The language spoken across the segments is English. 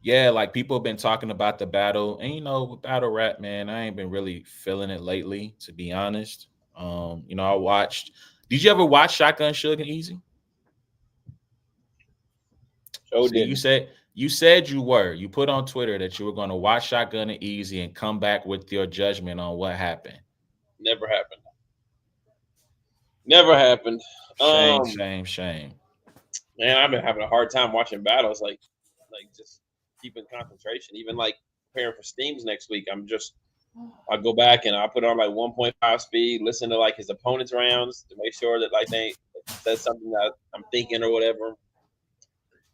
Yeah, like people have been talking about the battle, and with battle rap, man, I ain't been really feeling it lately, to be honest. I watched. Did you ever watch Shotgun Suge and Easy? Joe See, you didn't. said you said you were. You put on Twitter that you were going to watch Shotgun and Easy and come back with your judgment on what happened. Never happened. Never happened. Shame, shame, shame. Man, I've been having a hard time watching battles. Like just keeping concentration. Even like preparing for Steams next week. I go back and I put on like 1.5 speed, listen to like his opponent's rounds to make sure that like they says something that I'm thinking or whatever.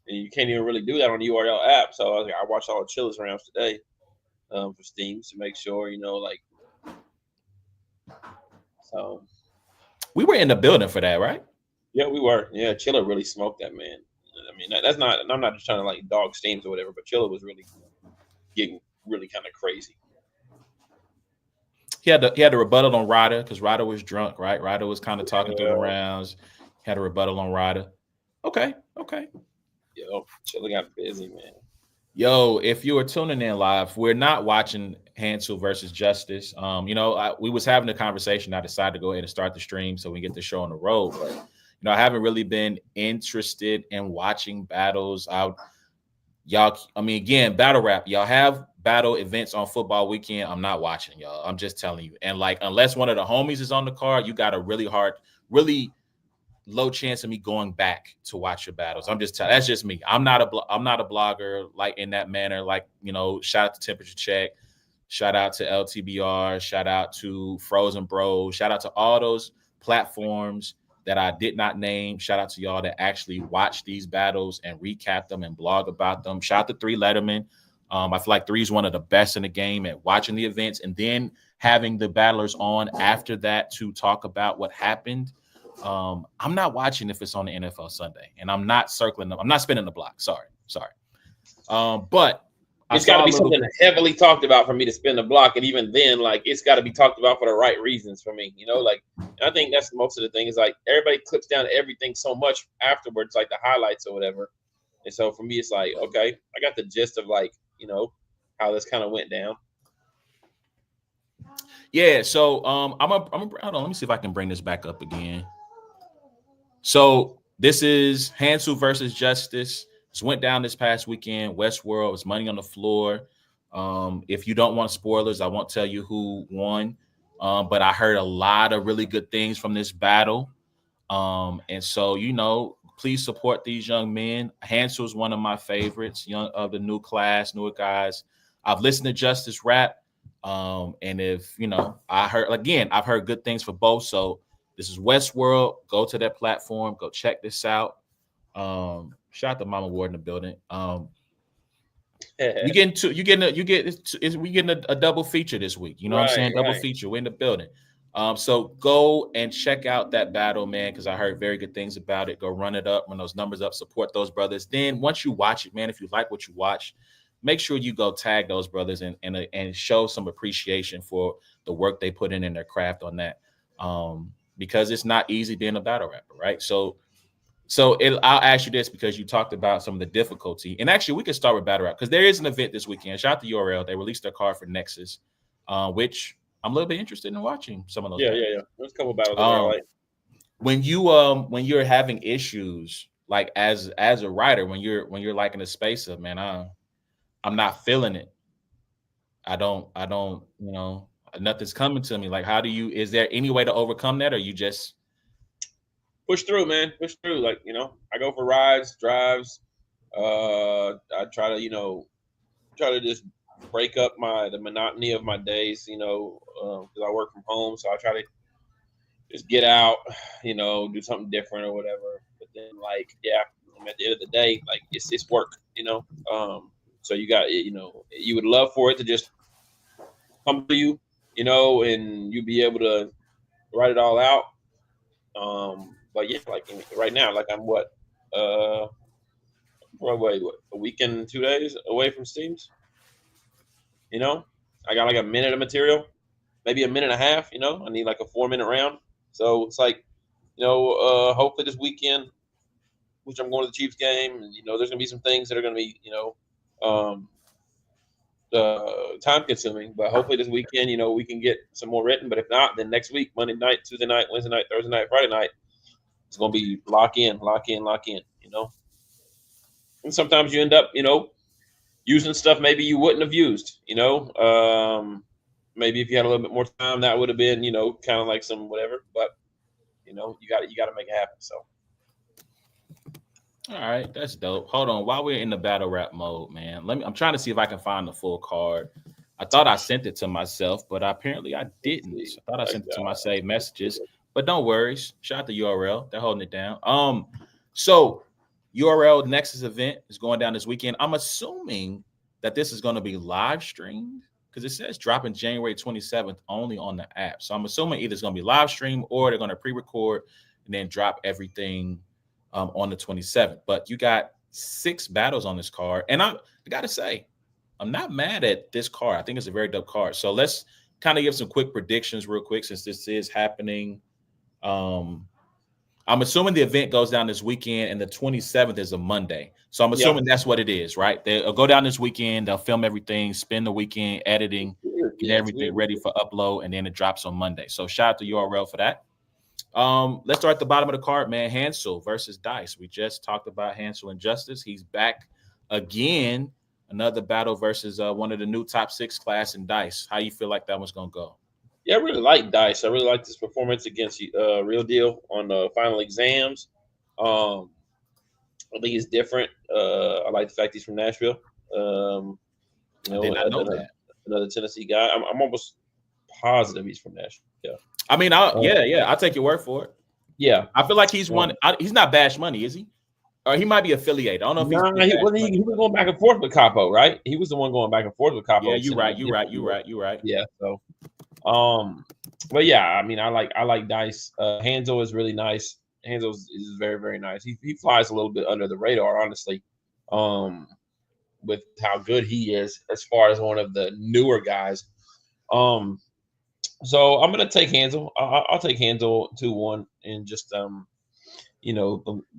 And you can't even really do that on the URL app. So I watched all the Chillers rounds today for Steams to make sure like so. We were in the building for that, right? Yeah, we were. Yeah, Chiller really smoked that man. I mean, that's not. I'm not just trying to like dog Steams or whatever, but Chiller was really getting really kind of crazy. He had a rebuttal on Ryder because Ryder was drunk, right? Ryder was kind of talking through the Yeah, rounds. He had a rebuttal on Ryder. Okay, okay. Chiller got busy, man. Yo, if you are tuning in live, we're not watching Hansel versus Justice. We was having a conversation. I decided to go ahead and start the stream so we get the show on the road. But I haven't really been interested in watching battles. I mean, again, battle rap. Y'all have battle events on football weekend. I'm not watching y'all. I'm just telling you. And like, unless one of the homies is on the card, you got a really low chance of me going back to watch your battles. I'm just telling. That's just me. I'm not a blogger like in that manner. Like shout out to Temperature Check, shout out to LTBR, shout out to Frozen Bros, shout out to all those platforms that I did not name. Shout out to y'all that actually watch these battles and recap them and blog about them. Shout out to Three Letterman. I feel like Three is one of the best in the game at watching the events and then having the battlers on after that to talk about what happened. I'm not watching if it's on the NFL Sunday, and I'm not circling them. I'm not spinning the block. Sorry. But I It's got to saw a be little. something heavily talked about for me to spin the block, and even then, like it's got to be talked about for the right reasons for me. Like and I think that's most of the thing is like everybody clips down everything so much afterwards, like the highlights or whatever. And so for me, it's like okay, I got the gist of like how this kind of went down. Yeah. So hold on. Let me see if I can bring this back up again. So this is Hansel versus Justice. This went down this past weekend. Westworld was money on the floor. If you don't want spoilers, I won't tell you who won. But I heard a lot of really good things from this battle. And so, please support these young men. Hansel's one of my favorites, young of the new class, newer guys. I've listened to Justice rap. And if I've heard good things for both. So this is Westworld. Go to that platform. Go check this out. Shout out to Mama Ward in the building. We getting to you getting a, you get it's, we getting a double feature this week. You know what I'm Right, saying? Double right. feature. We're in the building. So go and check out that battle, man, because I heard very good things about it. Go run it up, run those numbers up, support those brothers. Then once you watch it, man, if you like what you watch, make sure you go tag those brothers and show some appreciation for the work they put in their craft on that. Because it's not easy being a battle rapper, right? I'll ask you this because you talked about some of the difficulty, and actually we can start with battle rap because there is an event this weekend. Shout out to URL; they released their card for Nexus, which I'm a little bit interested in watching some of those Yeah, yeah, battles. yeah. There's a couple battles in there I Um, like. when you're having issues like as a writer, when you're like in a space of man, I'm not feeling it. I don't nothing's coming to me. Like, how do you? Is there any way to overcome that, or you just Push through, man. Push through. Like I go for rides, drives. I try to try to just break up the monotony of my days. Because I work from home, so I try to just get out. Do something different or whatever. But then like yeah, at the end of the day, like it's work. So you got you would love for it to just come to you, and you be able to write it all out. But yeah, like right now, like I'm uh, probably what a week and 2 days away from Steams. You know, I got like a minute of material, maybe a minute and a half. I need like a 4 minute round. So it's like, hopefully this weekend, which I'm going to the Chiefs game, and there's gonna be some things that are gonna be, time consuming. But hopefully this weekend, we can get some more written. But if not, then next week, Monday night, Tuesday night, Wednesday night, Thursday night, Friday night, it's gonna be lock in. And sometimes you end up, using stuff maybe you wouldn't have used. Maybe if you had a little bit more time, that would have been, kind of like some whatever. But you got to make it happen. So. All right, that's dope. Hold on, while we're in the battle rap mode, man, I'm trying to see if I can find the full card. I thought I sent it to myself, but apparently I didn't. I thought I sent it to my saved messages, but don't worry. Shout out to URL. They're holding it down. So URL Nexus event is going down this weekend. I'm assuming that this is going to be live streamed because it says dropping January 27th only on the app. So I'm assuming either it's going to be live stream or they're going to pre-record and then drop everything on the 27th. But you got 6 battles on this card. And I got to say, I'm not mad at this card. I think it's a very dope card. So let's kind of give some quick predictions real quick since this is happening. I'm assuming the event goes down this weekend and the 27th is a Monday. So I'm assuming that's what it is, right? They'll go down this weekend. They'll film everything, spend the weekend editing, get everything ready for upload, and then it drops on Monday. So shout out to URL for that. Let's start at the bottom of the card, man. Hansel versus Dice. We just talked about Hansel and Justice. He's back again. Another battle versus one of the new top 6 class in Dice. How you feel like that one's gonna go? Yeah, I really like Dice. I really like this performance against Real Deal on the final exams. I think he's different. I like the fact he's from Nashville. I did not know that. Another Tennessee guy. I'm almost positive he's from Nashville. Yeah. I mean, I'll take your word for it. Yeah, I feel like he's one. He's not Bash Money, is he? Or he might be affiliated. I don't know if he was going back and forth with Capo, right? He was the one going back and forth with Capo. Yeah, you're right. Yeah. So, but yeah, I mean, I like Dice. Hansel is really nice. Hansel is very, very nice. He flies a little bit under the radar, honestly, with how good he is as far as one of the newer guys. So I'm gonna take Hansel. I'll take Hansel 2-1, and just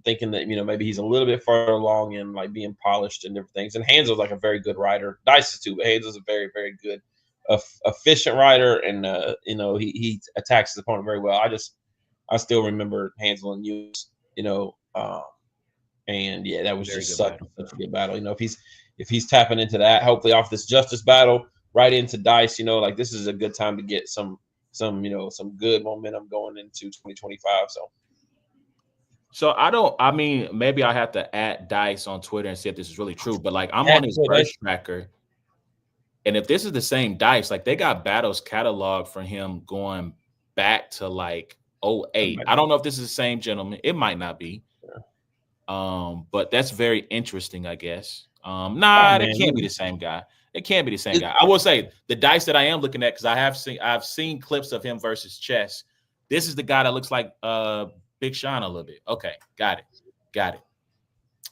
thinking that maybe he's a little bit further along in like being polished and different things. And Hansel's like a very good rider. Dice is too, but Hansel's a very, very good, efficient rider, and he attacks his opponent very well. I still remember Hansel and Hughes, and yeah, that was just such a good battle. If he's tapping into that, hopefully off this Justice battle right into Dice, like this is a good time to get some good momentum going into 2025. So maybe I have to add Dice on Twitter and see if this is really true, but like I'm on his verse tracker, and if this is the same Dice, like they got battles cataloged for him going back to like 08. I don't know if this is the same gentleman. It might not be. But that's very interesting, I guess. That can't be the same guy. It can't be the same guy. I will say the Dice that I am looking at, because I've seen clips of him versus Chess. This is the guy that looks like Big Sean a little bit. Okay, got it.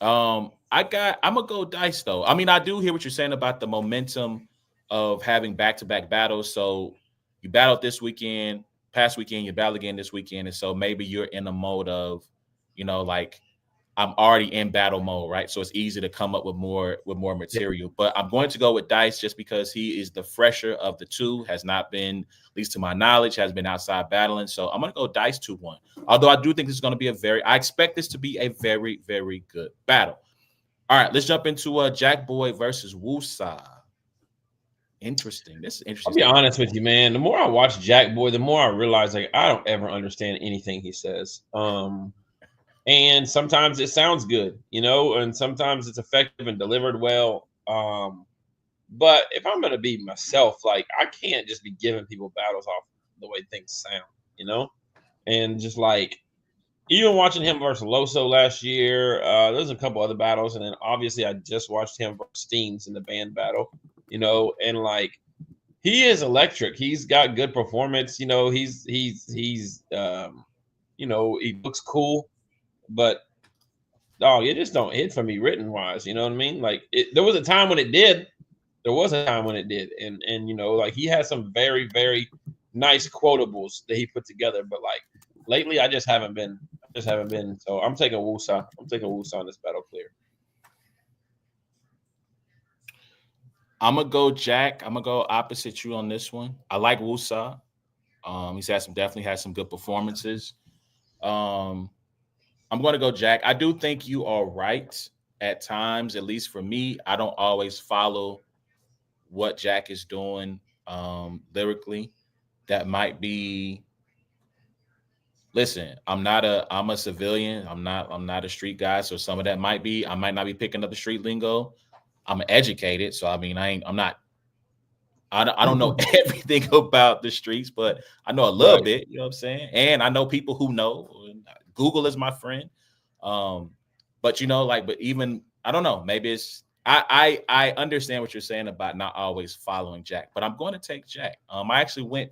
I'm gonna go Dice though. I mean, I do hear what you're saying about the momentum of having back-to-back battles. So you battled this weekend, past weekend, you battle again this weekend, and so maybe you're in a mode of, like I'm already in battle mode, right? So it's easy to come up with more material. But I'm going to go with Dice just because he is the fresher of the two, has not been, at least to my knowledge, has been outside battling. So I'm going to go Dice 2-1. Although I do think this is going to be I expect this to be a very, very good battle. All right, let's jump into Jack Boy versus Wusa. Interesting. This is interesting. I'll be honest with you, man. The more I watch Jack Boy, the more I realize like I don't ever understand anything he says. And sometimes it sounds good, and sometimes it's effective and delivered well. But if I'm going to be myself, like I can't just be giving people battles off the way things sound, and just like even watching him versus Loso last year, there's a couple other battles. And then obviously I just watched him versus Steams in the band battle, and like he is electric. He's got good performance. He looks cool. But it just don't hit for me written wise. You know what I mean? Like there was a time when it did. And like he has some very, very nice quotables that he put together. But like lately, I just haven't been. So I'm taking Wusa. I'm taking Wusa on this battle clear. I'm gonna go Jack. I'm gonna go opposite you on this one. I like Wusa. He's definitely had some good performances. Um, I'm going to go Jack. I do think you are right at times, at least for me. I don't always follow what Jack is doing lyrically. That might be. Listen, I'm a civilian. I'm not a street guy. So some of that might be. I might not be picking up the street lingo. I'm educated, so I mean, I'm not. I don't know everything about the streets, but I know a little bit. You know what I'm saying? And I know people who know. Google is my friend. But but even I don't know. Maybe it's I understand what you're saying about not always following Jack, but I'm going to take Jack. I actually went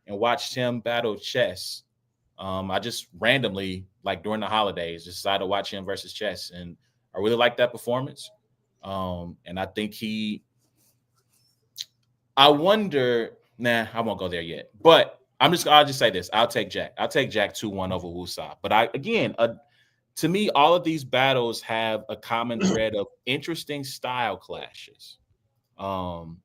and watched him battle Chess. I just randomly, like during the holidays, decided to watch him versus Chess, and I really like that performance. And I think I wonder. Nah, I won't go there yet. But I'll just say this. I'll take Jack. I'll take Jack 2-1 over Wusa. But to me, all of these battles have a common thread of interesting style clashes. And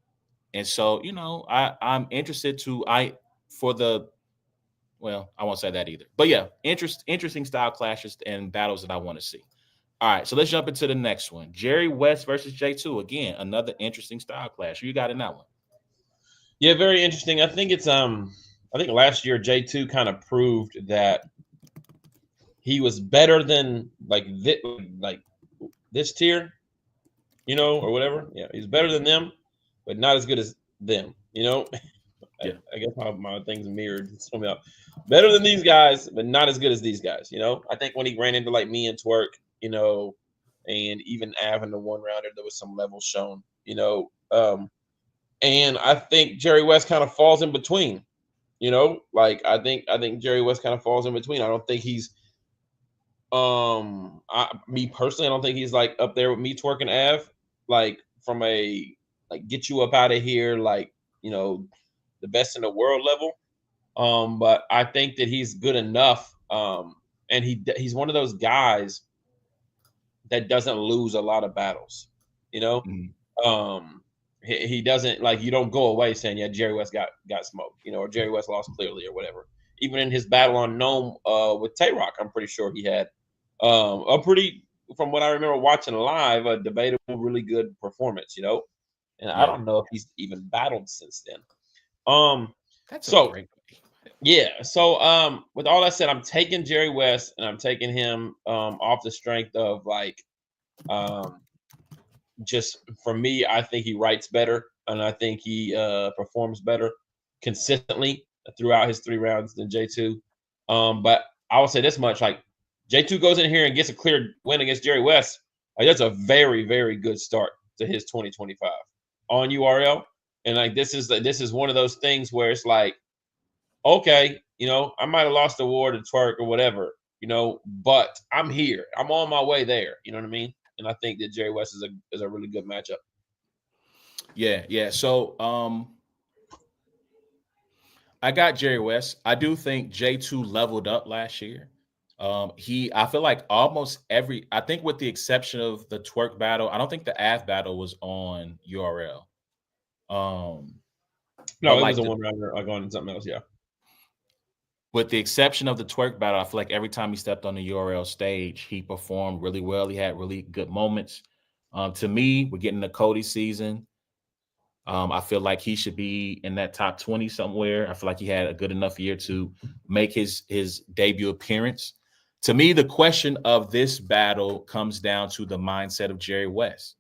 so, I'm interested I won't say that either. But yeah, interesting style clashes and battles that I want to see. All right, so let's jump into the next one. Jerry West versus J2. Again, another interesting style clash. Who you got in that one? Yeah, very interesting. I think I think last year J2 kind of proved that he was better than like this tier, or whatever. Yeah, he's better than them, but not as good as them. Yeah. I guess my things mirrored. Better than these guys, but not as good as these guys. I think when he ran into like me and Twerk, and even Av in the one rounder, there was some level shown. And I think Jerry West kind of falls in between. I think Jerry West kind of falls in between. I don't think he's me personally, I don't think he's like up there with me, Twerk and Av, like from a get you up out of here, the best in the world level. But I think that he's good enough. And he's one of those guys that doesn't lose a lot of battles. Mm-hmm. He doesn't you don't go away saying, yeah, Jerry West got smoked, or Jerry West lost clearly or whatever. Even in his battle on Gnome with Tay-Rock, I'm pretty sure he had from what I remember watching live, a debatable, really good performance, And yeah. I don't know if he's even battled since then. That's so great. Yeah. So with all that said, I'm taking Jerry West and I'm taking him off the strength of just for me, I think he writes better and I think he performs better consistently throughout his 3 rounds than J2. But I will say this much, J2 goes in here and gets a clear win against Jerry West. That's a very, very good start to his 2025 on URL. And this is one of those things where it's okay, I might have lost the war to Twerk or whatever, but I'm here. I'm on my way there. You know what I mean? And I think that Jerry West is a really good matchup. Yeah. So I got Jerry West. I do think J2 leveled up last year. I feel like almost I think with the exception of the Twerk battle, I don't think the Av battle was on URL. No, it was a one rounder on something else, yeah. With the exception of the Twerk battle, I feel like every time he stepped on the URL stage, he performed really well. He had really good moments. To me, we're getting the Cody season. I feel like he should be in that top 20 somewhere. I feel like he had a good enough year to make his debut appearance. To me, the question of this battle comes down to the mindset of Jerry West,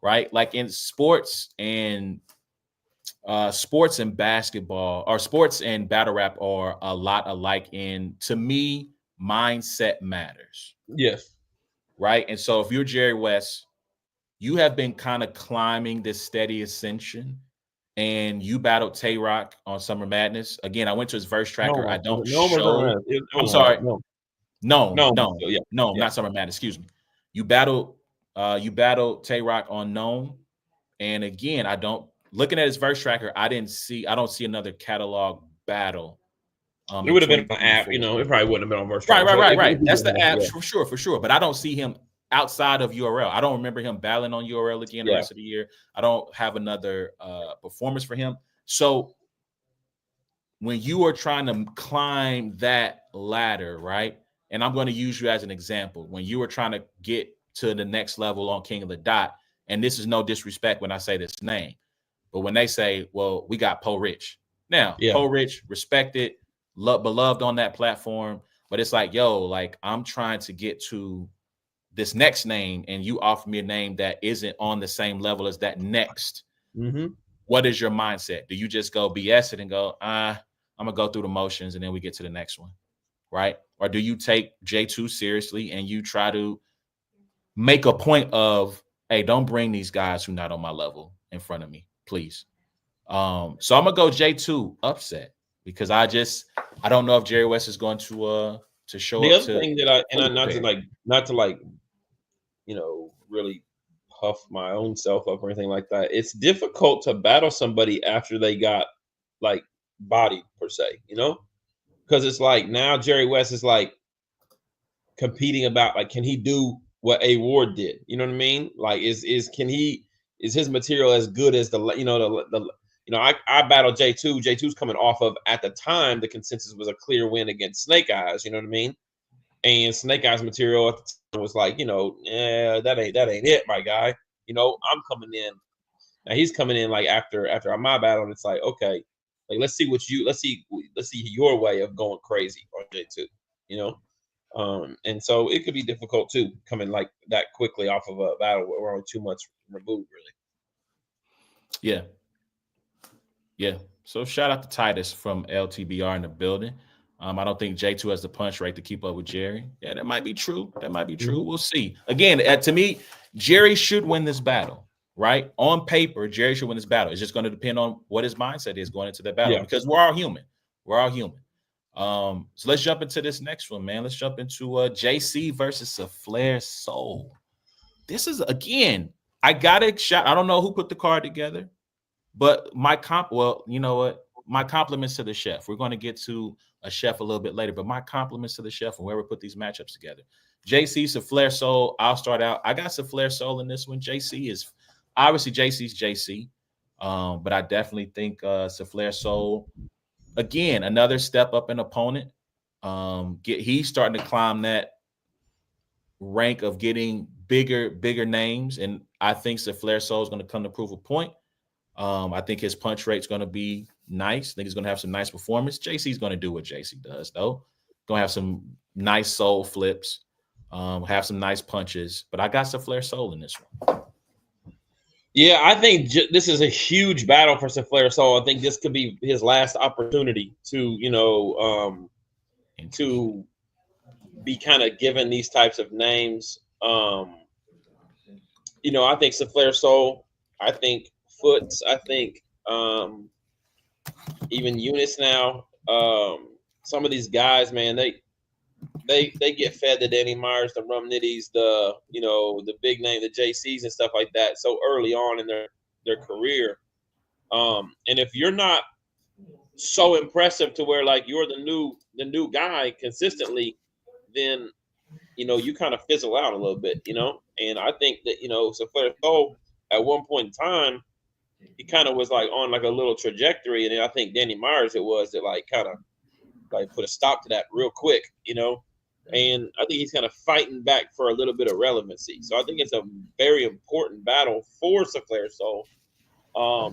right? Like in sports and basketball, or sports and battle rap are a lot alike to me, mindset matters. Yes. Right. And so if you're Jerry West, you have been kind of climbing this steady ascension, and you battled Tay-Rock on Summer Madness. Again, I went to his verse tracker. I'm sorry. No, not Summer Madness. Excuse me. You battled Tay-Rock on Gnome. And again, looking at his verse tracker, I don't see another catalog battle. It would have been an app, it probably wouldn't have been on verse tracker. Right. That's the app for sure. But I don't see him outside of URL. I don't remember him battling on URL again the rest of the year. I don't have another performance for him. So when you are trying to climb that ladder, right? And I'm going to use you as an example. When you were trying to get to the next level on King of the Dot, and this is no disrespect when I say this name, but when they say, well, we got Poe Rich. Now, Poe Rich, respected, beloved on that platform, but it's like, yo, like I'm trying to get to this next name, and you offer me a name that isn't on the same level as that next. Mm-hmm. What is your mindset? Do you just go BS it and go, I'm gonna go through the motions and then we get to the next one, right? Or do you take J2 seriously and you try to make a point of, hey, don't bring these guys who not on my level in front of me, please. So I'm gonna go J2 upset because I don't know if Jerry West is going to show the up. The other thing that not to really puff my own self up or anything like that. It's difficult to battle somebody after they got like body per se, because it's like now Jerry West is like competing about like, can he do what A Ward did? You know what I mean? Like, is his material as good as I battled J2. J2's coming off of, at the time, the consensus was a clear win against Snake Eyes. You know what I mean? And Snake Eyes material at the time was like, that ain't it, my guy. I'm coming in. Now he's coming in like after my battle, and it's like, okay, like let's see your way of going crazy on J2. And so it could be difficult too, coming like that quickly off of a battle where we're only 2 months removed, really. Yeah. So shout out to Titus from LTBR in the building. I don't think J2 has the punch rate to keep up with Jerry. Yeah, that might be true. Mm-hmm. We'll see. Again, to me, Jerry should win this battle, right? On paper, Jerry should win this battle. It's just going to depend on what his mindset is going into the battle, because we're all human. So let's jump into this next one, man. Let's jump into JC versus Saflair Soul. This is, again, I got a shot. I don't know who put the card together, but my compliments to the chef. We're going to get to a chef a little bit later, but my compliments to the chef and whoever put these matchups together. JC, Saflair Soul. I'll start out. I got Saflair Soul in this one. JC is obviously JC's JC, but I definitely think Saflair Soul, again, another step up an opponent. He's starting to climb that rank of getting bigger names, and I think Saflair Soul is going to come to prove a point. I think his punch rate is going to be nice. I think he's going to have some nice performance. JC's going to do what JC does, though. Going to have some nice soul flips, have some nice punches. But I got Saflair Soul in this one. Yeah, I think this is a huge battle for Saflair Soul. I think this could be his last opportunity to, to be kind of given these types of names. I think Saflair Soul, I think Foots, I think even Eunice now. Some of these guys, man, they get fed the Danny Myers, the Rum Nitties, the big name, the JCs and stuff like that so early on in their career. And if you're not so impressive to where like you're the new guy consistently, then you kind of fizzle out a little bit, And I think that Saflair Soul at one point in time, he kind of was like on like a little trajectory, and then I think Danny Myers it was that like kind of like put a stop to that real quick, And I think he's kind of fighting back for a little bit of relevancy. So I think it's a very important battle for Saflair Soul. I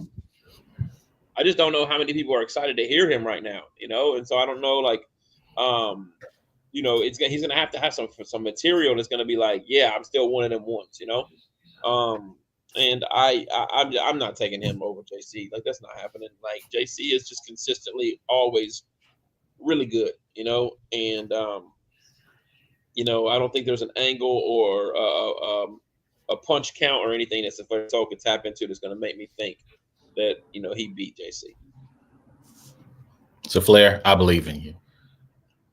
just don't know how many people are excited to hear him right now, And so I don't know, like, he's gonna have to have some material that's gonna be like, yeah, I'm still one of them ones, And I'm not taking him over JC. Like, that's not happening. Like, JC is just consistently always really good, And I don't think there's an angle or a punch count or anything that Saflair Soul can tap into that's going to make me think that he beat JC. Saflair, I believe in you,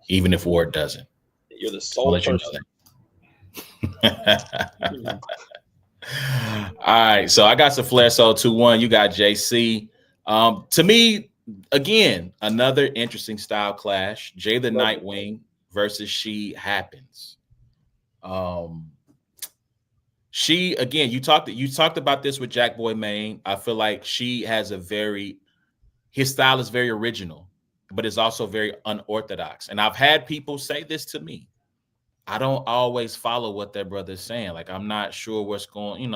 even if Ward doesn't. You're the sole person. All right, so I got Saflair Soul 2-1. You got JC. To me, again, another interesting style clash. Jay the Nightwing versus She Happens. She again, you talked about this with Jack Boy Maine. I feel like she has his style is very original, but it's also very unorthodox. And I've had people say this to me. I don't always follow what their brother's saying. Like I'm not sure what's going.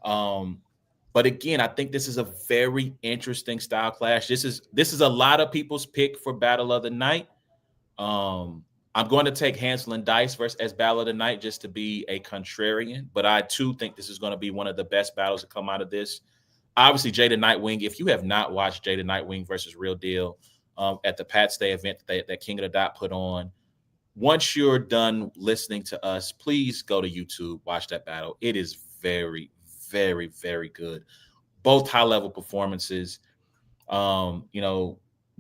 But again, I think this is a very interesting style clash. This is a lot of people's pick for battle of the night. I'm going to take Hansel and Dice as battle of the night just to be a contrarian, but I too think this is going to be one of the best battles to come out of this. Obviously, Jada Nightwing. If you have not watched Jada Nightwing versus Real Deal at the Pat Stay event that King of the Dot put on, once you're done listening to us, please go to YouTube, watch that battle. It is very, very, very good. Both high-level performances.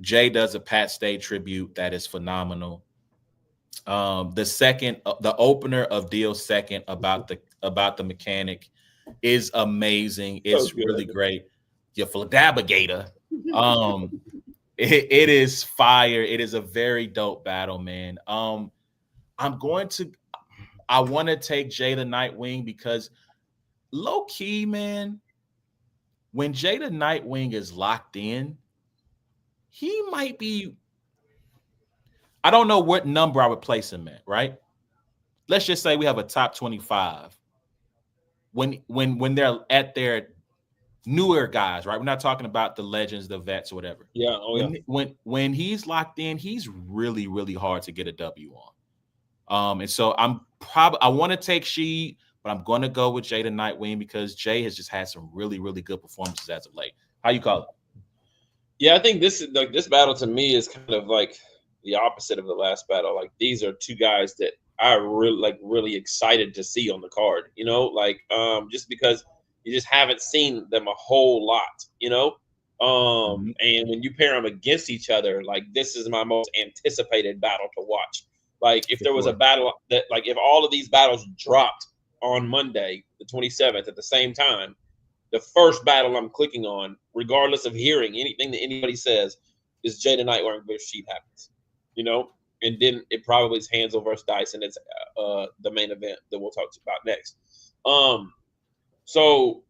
Jay does a Pat Stay tribute that is phenomenal. The opener of Deal's second about the mechanic is amazing. It's really great. Your Fladabigator. It is fire. It is a very dope battle, man. I want to take Jada Nightwing because low key, man, when Jada Nightwing is locked in, he might be. I don't know what number I would place him at, right? Let's just say we have a top 25. When they're at their newer guys, right? We're not talking about the legends, the vets, or whatever. Yeah. When he's locked in, he's really, really hard to get a W on. And so I want to take Sheed, but I'm going to go with Jada Nightwing because Jay has just had some really, really good performances as of late. How you call it? Yeah, I think this battle to me is kind of like the opposite of the last battle. Like these are two guys that I really excited to see on the card. Just because you just haven't seen them a whole lot. And when you pair them against each other, like this is my most anticipated battle to watch. Like if there was a battle that, like if all of these battles dropped on Monday, the 27th at the same time, the first battle I'm clicking on, regardless of hearing anything that anybody says, is Jada Nightwing versus Sheed Happens. And then it probably is Hansel versus Dice, and it's the main event that we'll talk about next. So,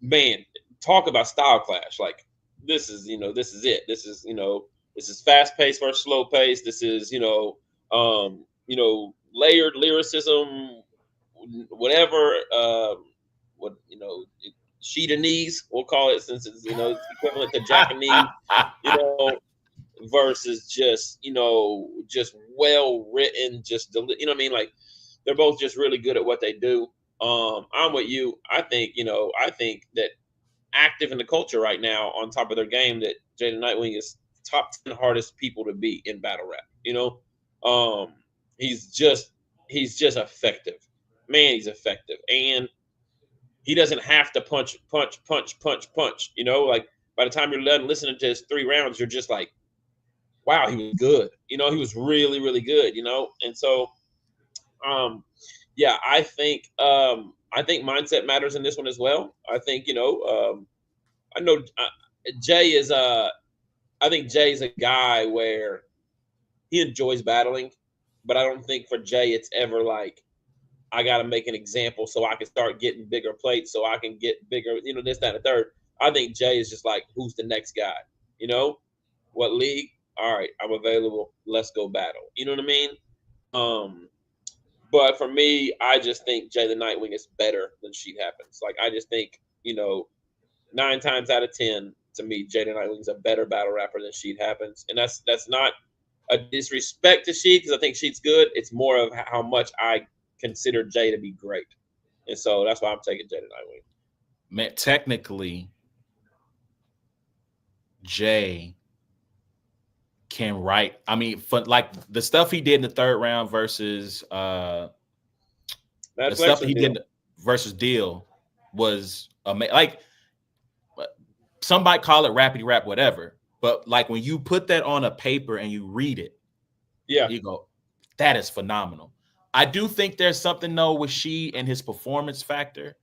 man, talk about style clash. Like this is it. This is fast paced versus slow paced. This is layered lyricism, whatever. Sheetanese, we'll call it, since it's equivalent to Japanese. Versus just well written, like they're both just really good at what they do. I'm with you. I think that active in the culture right now, on top of their game, that Jada Nightwing is top 10 hardest people to beat in battle rap. He's just effective. Man, he's effective. And he doesn't have to punch. Like by the time you're done listening to his 3 rounds, you're just like, wow, he was good. He was really, really good, And so, I think mindset matters in this one as well. I think, I know Jay is I think Jay's a guy where he enjoys battling, but I don't think for Jay it's ever like, I got to make an example so I can start getting bigger plates, so I can get bigger, this, that, and the third. I think Jay is just like, who's the next guy? What league? All right, I'm available. Let's go battle. You know what I mean? But for me, I just think Jay the Nightwing is better than Sheed Happens. Like, I just think, 9 times out of 10, to me, Jay the Nightwing is a better battle rapper than Sheed Happens. And that's not a disrespect to Sheed, because I think Sheed's good. It's more of how much I consider Jay to be great. And so that's why I'm taking Jay the Nightwing. Man, technically, Jay can write. I mean, for like the stuff he did in the 3rd round versus the stuff he did versus Deal was amazing. Like, some might call it rappity rap, whatever. But like when you put that on a paper and you read it, you go, that is phenomenal. I do think there's something though with Sheed and his performance factor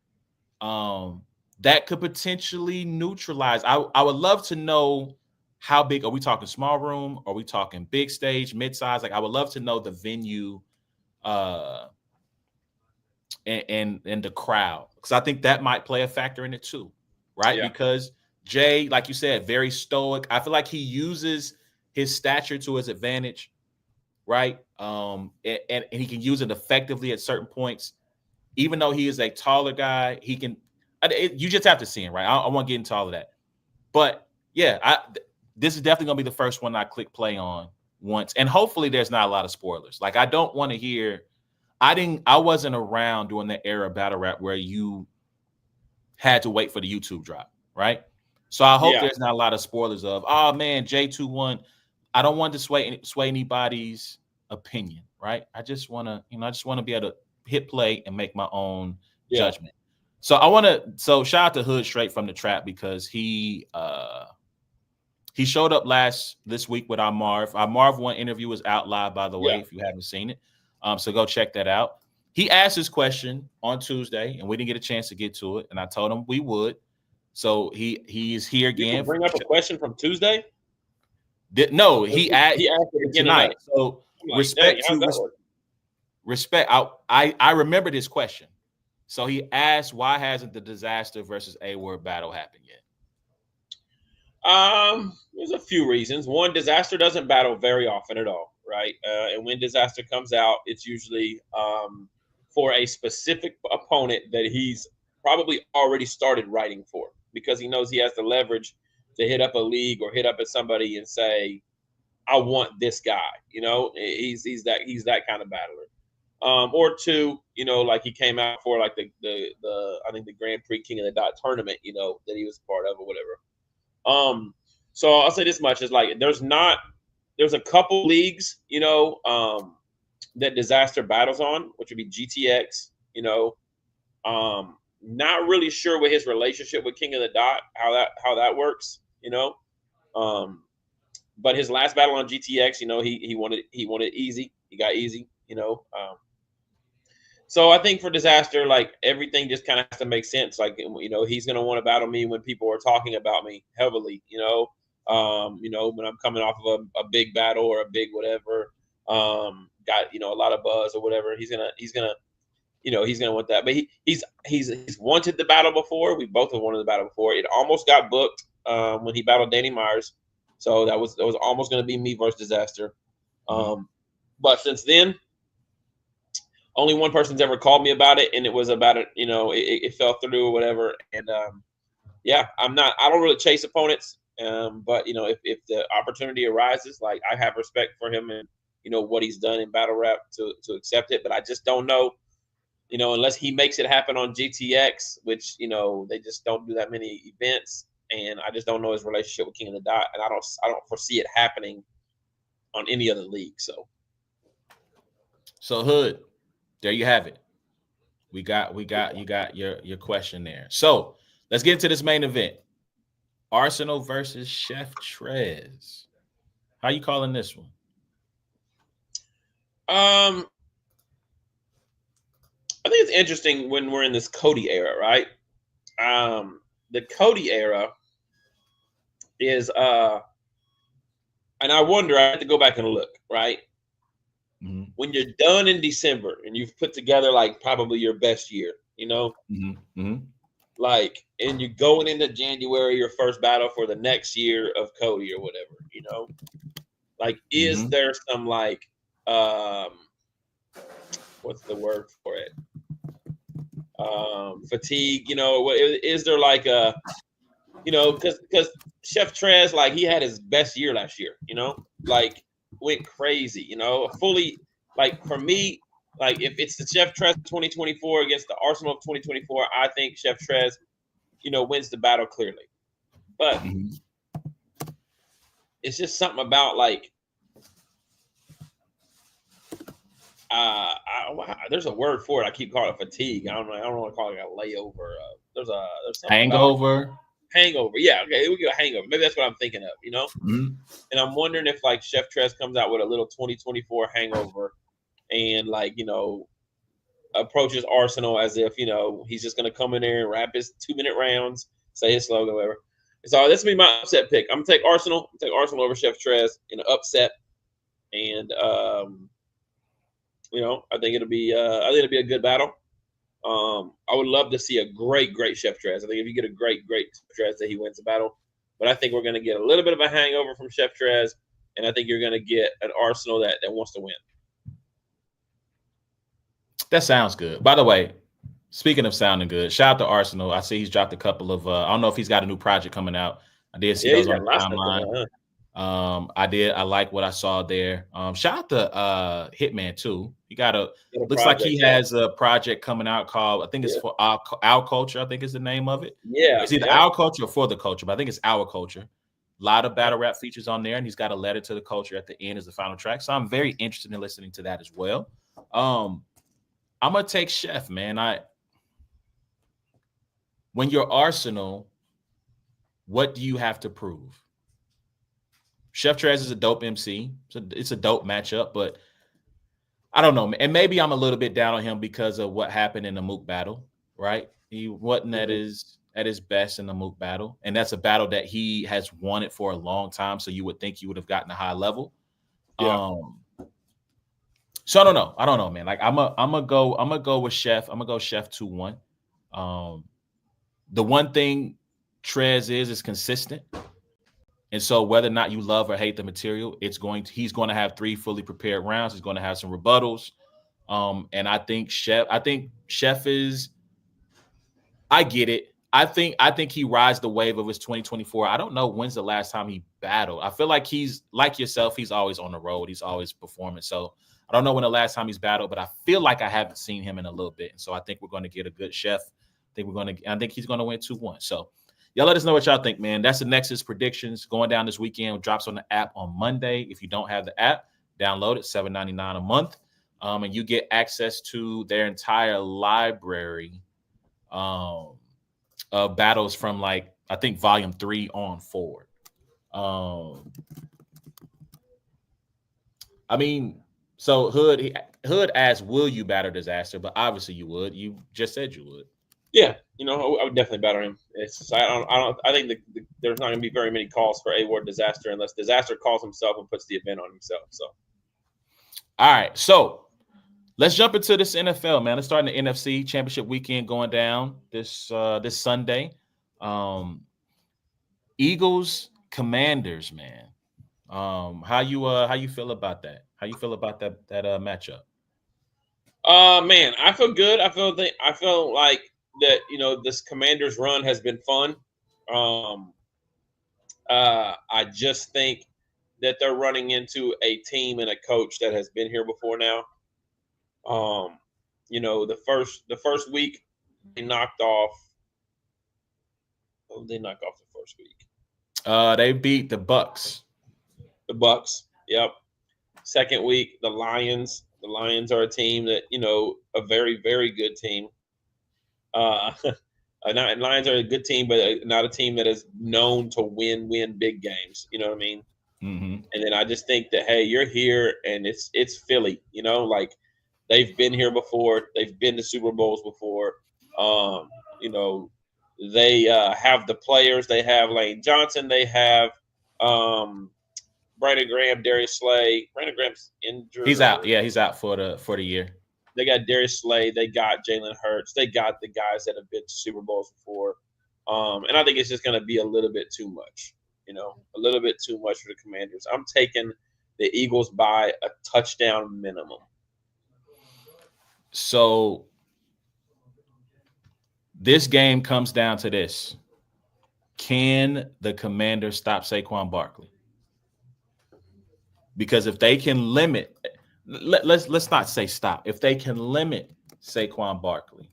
that could potentially neutralize. I would love to know how big are we talking? Small room? Are we talking big stage, mid-size? Like, I would love to know the venue and the crowd, because I think that might play a factor in it too, right? Yeah. Because Jay, like you said, very stoic. I feel like he uses his stature to his advantage, right? And he can use it effectively at certain points. Even though he is a taller guy, he can. You just have to see him, right? I won't get into all of that, but yeah, this is definitely gonna be the first one I click play on once, and hopefully there's not a lot of spoilers. Like I don't want to hear. I wasn't around during the era of battle rap where you had to wait for the YouTube drop, right? So I hope there's not a lot of spoilers of, oh man, J21. I don't want to sway anybody's opinion, right? I just want to be able to hit play and make my own judgment. So shout out to Hood straight from the trap, because he showed up this week with our Marv. Our Marv 1 interview is out live, by the way, if you haven't seen it. So go check that out. He asked his question on Tuesday, and we didn't get a chance to get to it. And I told him we would. So he is here again. You can bring up a question from Tuesday? No, he asked it tonight. So respect. I remember this question. So he asked, why hasn't the Disaster versus A-Word battle happened yet? There's a few reasons. One, Disaster doesn't battle very often at all, right? And when Disaster comes out, it's usually for a specific opponent that he's probably already started writing for, because he knows he has the leverage to hit up a league or hit up at somebody and say, I want this guy. You know, he's that kind of battler. Or two, you know, like he came out for like the I think the Grand Prix King of the Dot tournament, you know, that he was part of or whatever. So I'll say this much is like there's a couple leagues, you know, that Disaster battles on, which would be GTX, you know. Not really sure what his relationship with King of the Dot, how that works, you know. But his last battle on GTX, you know, he wanted easy. He got easy, you know. So I think for Disaster, like everything just kind of has to make sense. Like, you know, he's gonna want to battle me when people are talking about me heavily, you know. When I'm coming off of a big battle or a big whatever, got, you know, a lot of buzz or whatever. He's gonna want that. But he's wanted the battle before. We both have wanted the battle before. It almost got booked when he battled Danny Myers. So that was almost going to be me versus Disaster. But since then, only one person's ever called me about it, and it was about it. You know, it fell through or whatever. And I don't really chase opponents. But you know, if the opportunity arises, like I have respect for him and, you know, what he's done in battle rap to accept it. But I just don't know, you know, unless he makes it happen on GTX, which, you know, they just don't do that many events. And I just don't know his relationship with King of the Dot, and I don't foresee it happening on any other league. So Hood, there you have it. You got your question there. So let's get into this main event: Arsonal versus Chef Trez. How you calling this one? I think it's interesting when we're in this Cody era, right? The Cody era is and I wonder, I have to go back and look, right? Mm-hmm. When you're done in December and you've put together like probably your best year, you know, like, and you're going into January, your first battle for the next year of Cody or whatever, you know, like, is there some like what's the word for it? Fatigue, you know, is there like a, you know, because Chef Trez, like, he had his best year last year, you know, like went crazy, you know, fully, like, for me, like, if it's the Chef Trez 2024 against the Arsonal of 2024, I think Chef Trez, you know, wins the battle clearly. But it's just something about like, there's a word for it. I keep calling it fatigue. I don't want to call it a layover. There's hangover. Hangover. Yeah. Okay. We go hangover. Maybe that's what I'm thinking of, you know? And I'm wondering if like Chef Trez comes out with a little 2024 hangover and, like, you know, approaches Arsonal as if, you know, he's just going to come in there and rap his 2-minute rounds, say his slogan, whatever. So this will be my upset pick. I'm going to take Arsonal. Take Arsonal over Chef Trez in an upset. And, you know, I think it'll be a good battle. I would love to see a great Chef Trez. I think if you get a great Chef Trez, that he wins the battle. But I think we're going to get a little bit of a hangover from Chef Trez, and I think you're going to get an Arsenal that wants to win. That sounds good. By the way, speaking of sounding good, shout out to Arsenal. I see he's dropped a couple of. I don't know if he's got a new project coming out. I did see those on the timeline. I like what I saw there. Shout out to Hitman too. He got looks like he has a project coming out called, I think it's for Our Culture, I think is the name of it. Yeah. It's either Our Culture or For the Culture, but I think it's Our Culture. A lot of battle rap features on there, and he's got a letter to the culture at the end as the final track. So I'm very interested in listening to that as well. I'm gonna take Chef, man. When you're Arsenal, what do you have to prove? Chef Trez is a dope MC. It's a dope matchup, but I don't know. And maybe I'm a little bit down on him because of what happened in the Mook battle, right? He wasn't at his best in the Mook battle. And that's a battle that he has wanted for a long time. So you would think he would have gotten a high level. Yeah. So I don't know, man. Like I'm gonna go with Chef. I'm gonna go Chef 2-1. The one thing Trez is consistent. And so whether or not you love or hate the material, he's going to have 3 fully prepared rounds. He's going to have some rebuttals. And I think Chef is, I get it. I think he rides the wave of his 2024. I don't know when's the last time he battled. I feel like he's like yourself. He's always on the road. He's always performing. So I don't know when the last time he's battled, but I feel like I haven't seen him in a little bit. And so I think we're going to get a good Chef. I think he's going to win 2-1. So y'all let us know what y'all think, man. That's the Nexus predictions going down this weekend. It drops on the app on Monday. If you don't have the app, download it, $7.99 a month. And you get access to their entire library of battles from, like, I think volume 3 on forward. I mean, so Hood asked, will you battle Disaster? But obviously you would. You just said you would. Yeah, I would definitely battle him. It's I think there's not going to be very many calls for A-Ward Disaster unless Disaster calls himself and puts the event on himself. So, all right, so let's jump into this NFL, man. Let's start in the NFC Championship weekend going down this Sunday. Eagles Commanders, man. How you feel about that? How you feel about that matchup? Man, I feel good. I feel like that, this Commanders run has been fun. I just think that they're running into a team and a coach that has been here before now. The first week they knocked off. Oh, they knocked off the first week. They beat the Bucks. The Bucks. Yep. Second week, the Lions. The Lions are a team that, a very, very good team. Lions are a good team, but not a team that is known to win big games. You know what I mean? Mm-hmm. And then I just think that, hey, you're here, and it's Philly. Like they've been here before. They've been to Super Bowls before. They have the players. They have Lane Johnson. They have Brandon Graham, Darius Slay. Brandon Graham's injured. He's out. Yeah, he's out for the year. They got Darius Slay. They got Jalen Hurts. They got the guys that have been to Super Bowls before. And I think it's just going to be a little bit too much, a little bit too much for the Commanders. I'm taking the Eagles by a touchdown minimum. So this game comes down to this. Can the Commanders stop Saquon Barkley? Because if they can limit, let's not say stop. If they can limit Saquon Barkley,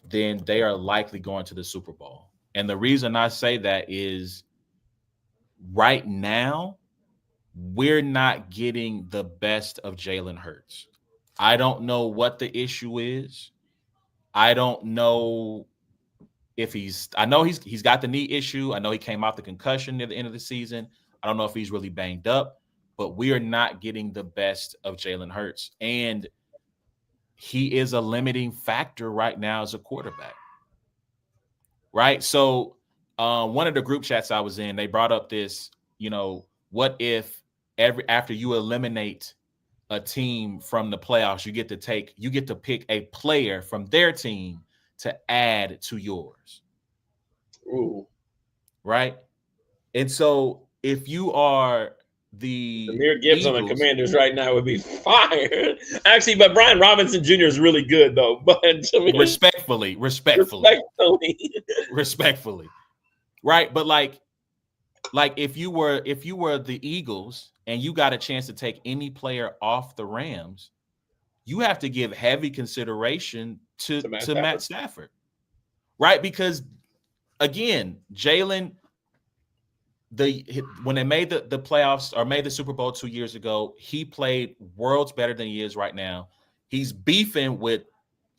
then they are likely going to the Super Bowl. And the reason I say that is right now, we're not getting the best of Jalen Hurts. I don't know what the issue is. I don't know if I know he's got the knee issue. I know he came off the concussion near the end of the season. I don't know if he's really banged up, but we are not getting the best of Jalen Hurts. And he is a limiting factor right now as a quarterback. Right? So one of the group chats I was in, they brought up this, what if after you eliminate a team from the playoffs, you get to pick a player from their team to add to yours. Ooh. Right? And so if you are the Jahmyr Gibbs on the Eagles, Commanders right now would be fired. Actually, but Brian Robinson Jr. is really good though. But respectfully, right? But like if you were the Eagles and you got a chance to take any player off the Rams, you have to give heavy consideration to Matt Stafford, right? Because again, Jalen, when they made the playoffs or made the Super Bowl 2 years ago, he played worlds better than he is right now. He's beefing with,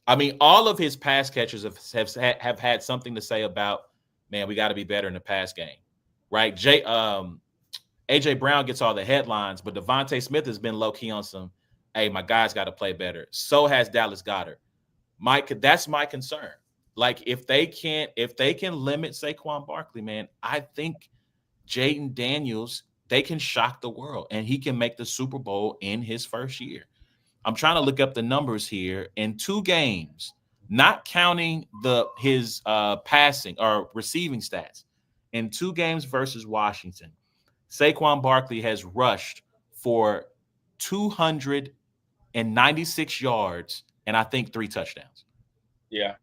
I mean, all of his pass catchers have had something to say about, man, we got to be better in the pass game, right? AJ Brown gets all the headlines, but Devontae Smith has been low key on some, hey, my guy's got to play better. So has Dallas Goedert. That's my concern. Like if they can limit Saquon Barkley, man, I think Jaden Daniels, they can shock the world and he can make the Super Bowl in his first year. I'm trying to look up the numbers here. In 2 games, not counting his passing or receiving stats, in 2 games versus Washington, Saquon Barkley has rushed for 296 yards and I think 3 touchdowns. Yeah.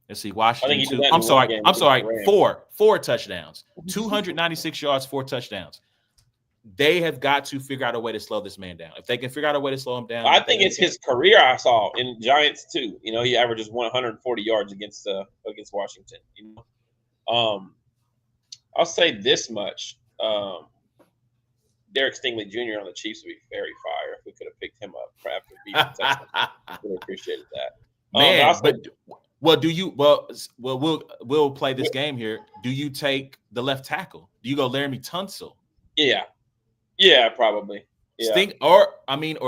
Let's see, Washington 2. I'm sorry, 4 touchdowns, 296 yards, 4 touchdowns. They have got to figure out a way to slow this man down. If they can figure out a way to slow him down, I think it's his career. I saw in Giants too. You know, he averages 140 yards against Washington. You know, I'll say this much: Derek Stingley Jr. on the Chiefs would be very fire if we could have picked him up after beating Texas. I really appreciated that, man. We'll play this game here. Do you take the left tackle? Do you go Laramie Tunsil? Yeah, probably. Yeah. Or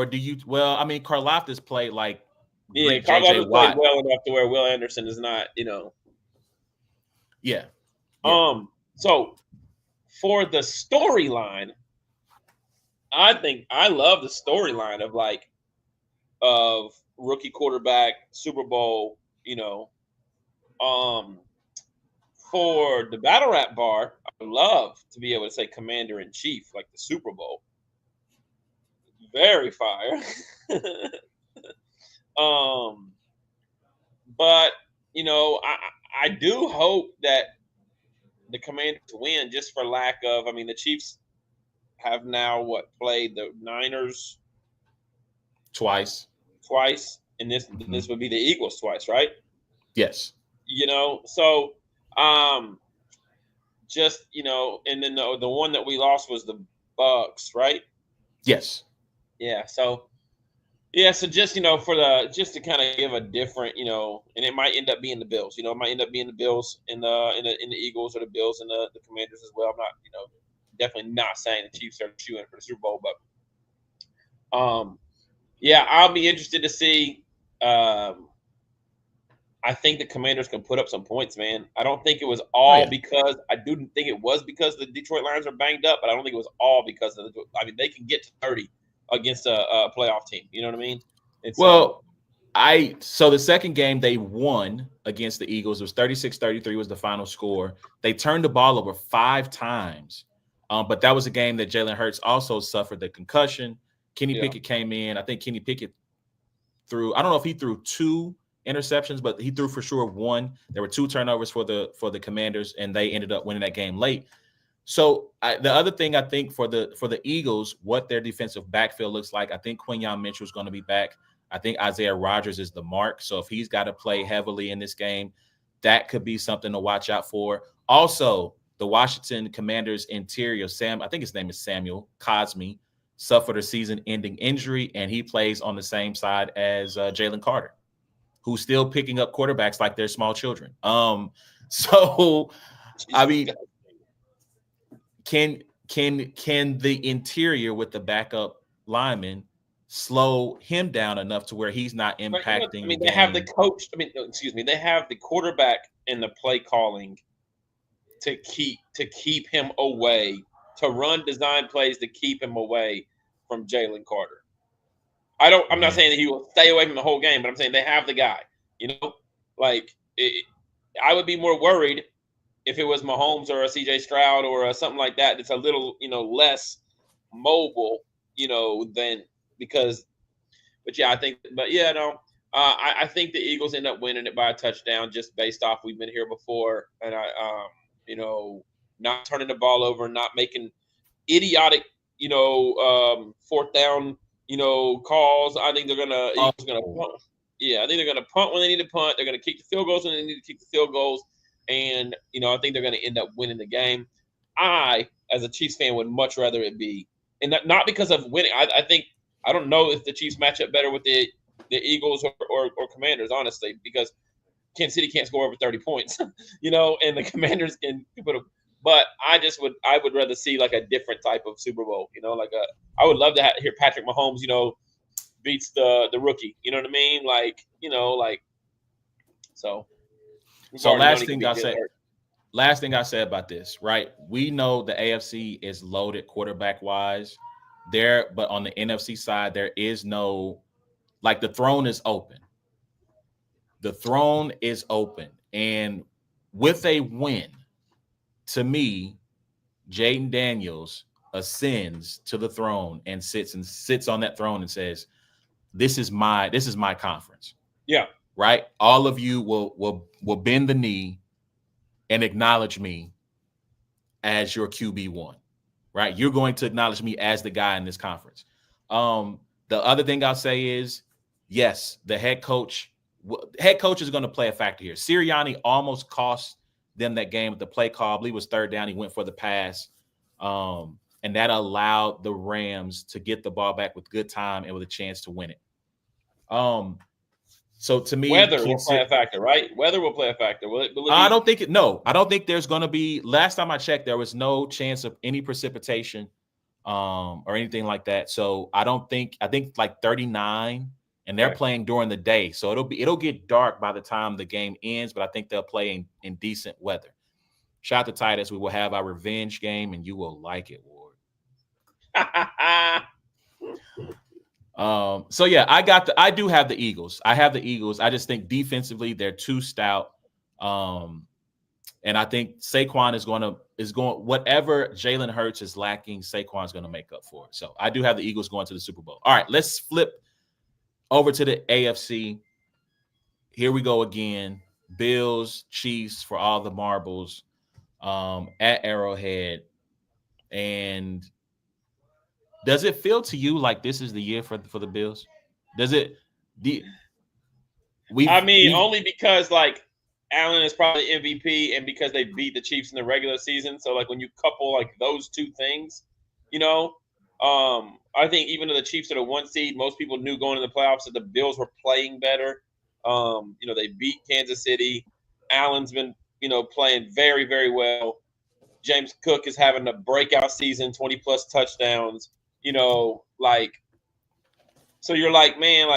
do you? Well, I mean, Karlaftis played like Karlaftis played well enough to where Will Anderson is not, you know. Yeah. So for the storyline, I think I love the storyline of rookie quarterback, Super Bowl, you know. For the battle rap bar, I would love to be able to say Commander in Chief, like the Super Bowl. Very fire. But you know, I do hope that the Commanders win, just for lack of. I mean, the Chiefs have now played the Niners twice, and this would be the Eagles twice, right? Yes. You know, so. Just, you know, and then the one that we lost was the Bucks, right? Yes. Yeah. So just, you know, just to kind of give a different, you know, and it might end up being the Bills. You know, it might end up being the Bills and the Eagles or the Bills and the Commanders as well. I'm not, you know, definitely not saying the Chiefs are shooing for the Super Bowl, but yeah, I'll be interested to see. I think the Commanders can put up some points, man. I don't think it was all because – I do think it was because the Detroit Lions are banged up, but I don't think it was all because of – I mean, they can get to 30 against a playoff team. You know what I mean? So the second game they won against the Eagles, it was 36-33 was the final score. They turned the ball over 5 times, but that was a game that Jalen Hurts also suffered the concussion. Kenny Pickett came in. I think Kenny Pickett threw – I don't know if he threw 2 interceptions, but he threw for sure 1. There were 2 turnovers for the Commanders, and they ended up winning that game late. So the other thing I think for the Eagles, what their defensive backfield looks like, I think Quinyon Mitchell is going to be back. I think Isaiah Rodgers is the mark. So if he's got to play heavily in this game, that could be something to watch out for. Also, the Washington Commanders interior, I think his name is Samuel Cosmi, suffered a season-ending injury, and he plays on the same side as Jalen Carter, who's still picking up quarterbacks like they're small children. So I mean, can the interior with the backup lineman slow him down enough to where he's not impacting? I mean, they have the coach. I mean, excuse me, they have the quarterback and the play calling to keep him away, to run design plays to keep him away from Jalen Carter. I'm not saying that he will stay away from the whole game, but I'm saying they have the guy. You know, like I would be more worried if it was Mahomes or a CJ Stroud or something like that. That's a little, less mobile, than because. But yeah, I think the Eagles end up winning it by a touchdown just based off we've been here before, and not turning the ball over, not making idiotic, fourth down, calls. I think Eagles gonna punt. Yeah, I think they're gonna punt when they need to punt. They're gonna kick the field goals when they need to kick the field goals, and I think they're gonna end up winning the game. I, as a Chiefs fan, would much rather it be, and not because of winning. I think I don't know if the Chiefs match up better with the Eagles or Commanders, honestly, because Kansas City can't score over 30 points, and the Commanders can put a. But I would rather see like a different type of Super Bowl, I would love to hear Patrick Mahomes, beats the rookie, you know what I mean? So. Last thing I said about this, right? We know the AFC is loaded quarterback wise there, but on the NFC side, there is no, the throne is open. The throne is open. And with a win, to me, Jaden Daniels ascends to the throne and sits on that throne and says, this is my conference. Yeah. Right. All of you will bend the knee and acknowledge me as your QB1. Right. You're going to acknowledge me as the guy in this conference. The other thing I'll say is, yes, the head coach is going to play a factor here. Sirianni almost cost them that game with the play call. I believe it was third down. He went for the pass. And that allowed the Rams to get the ball back with good time and with a chance to win it. So to me, weather will play a factor, right? Weather will play a factor. I don't think there's going to be. Last time I checked, there was no chance of any precipitation or anything like that. So I think like 39, and they're playing during the day. So it'll get dark by the time the game ends, but I think they'll play in decent weather. Shout out to Titus. We will have our revenge game, and you will like it, Ward. So yeah, I do have the Eagles. I have the Eagles. I just think defensively they're too stout. And I think Saquon is going whatever Jalen Hurts is lacking, Saquon's going to make up for it. So I do have the Eagles going to the Super Bowl. All right, let's flip over to the AFC. Here we go again. Bills, Chiefs for all the marbles at Arrowhead. And does it feel to you like this is the year for the Bills? Does it? Only because Allen is probably MVP, and because they beat the Chiefs in the regular season. So when you couple those two things, I think even though the Chiefs are the 1 seed, most people knew going into the playoffs that the Bills were playing better. They beat Kansas City. Allen's been playing very, very well. James Cook is having a breakout season, 20 plus touchdowns. So you're man,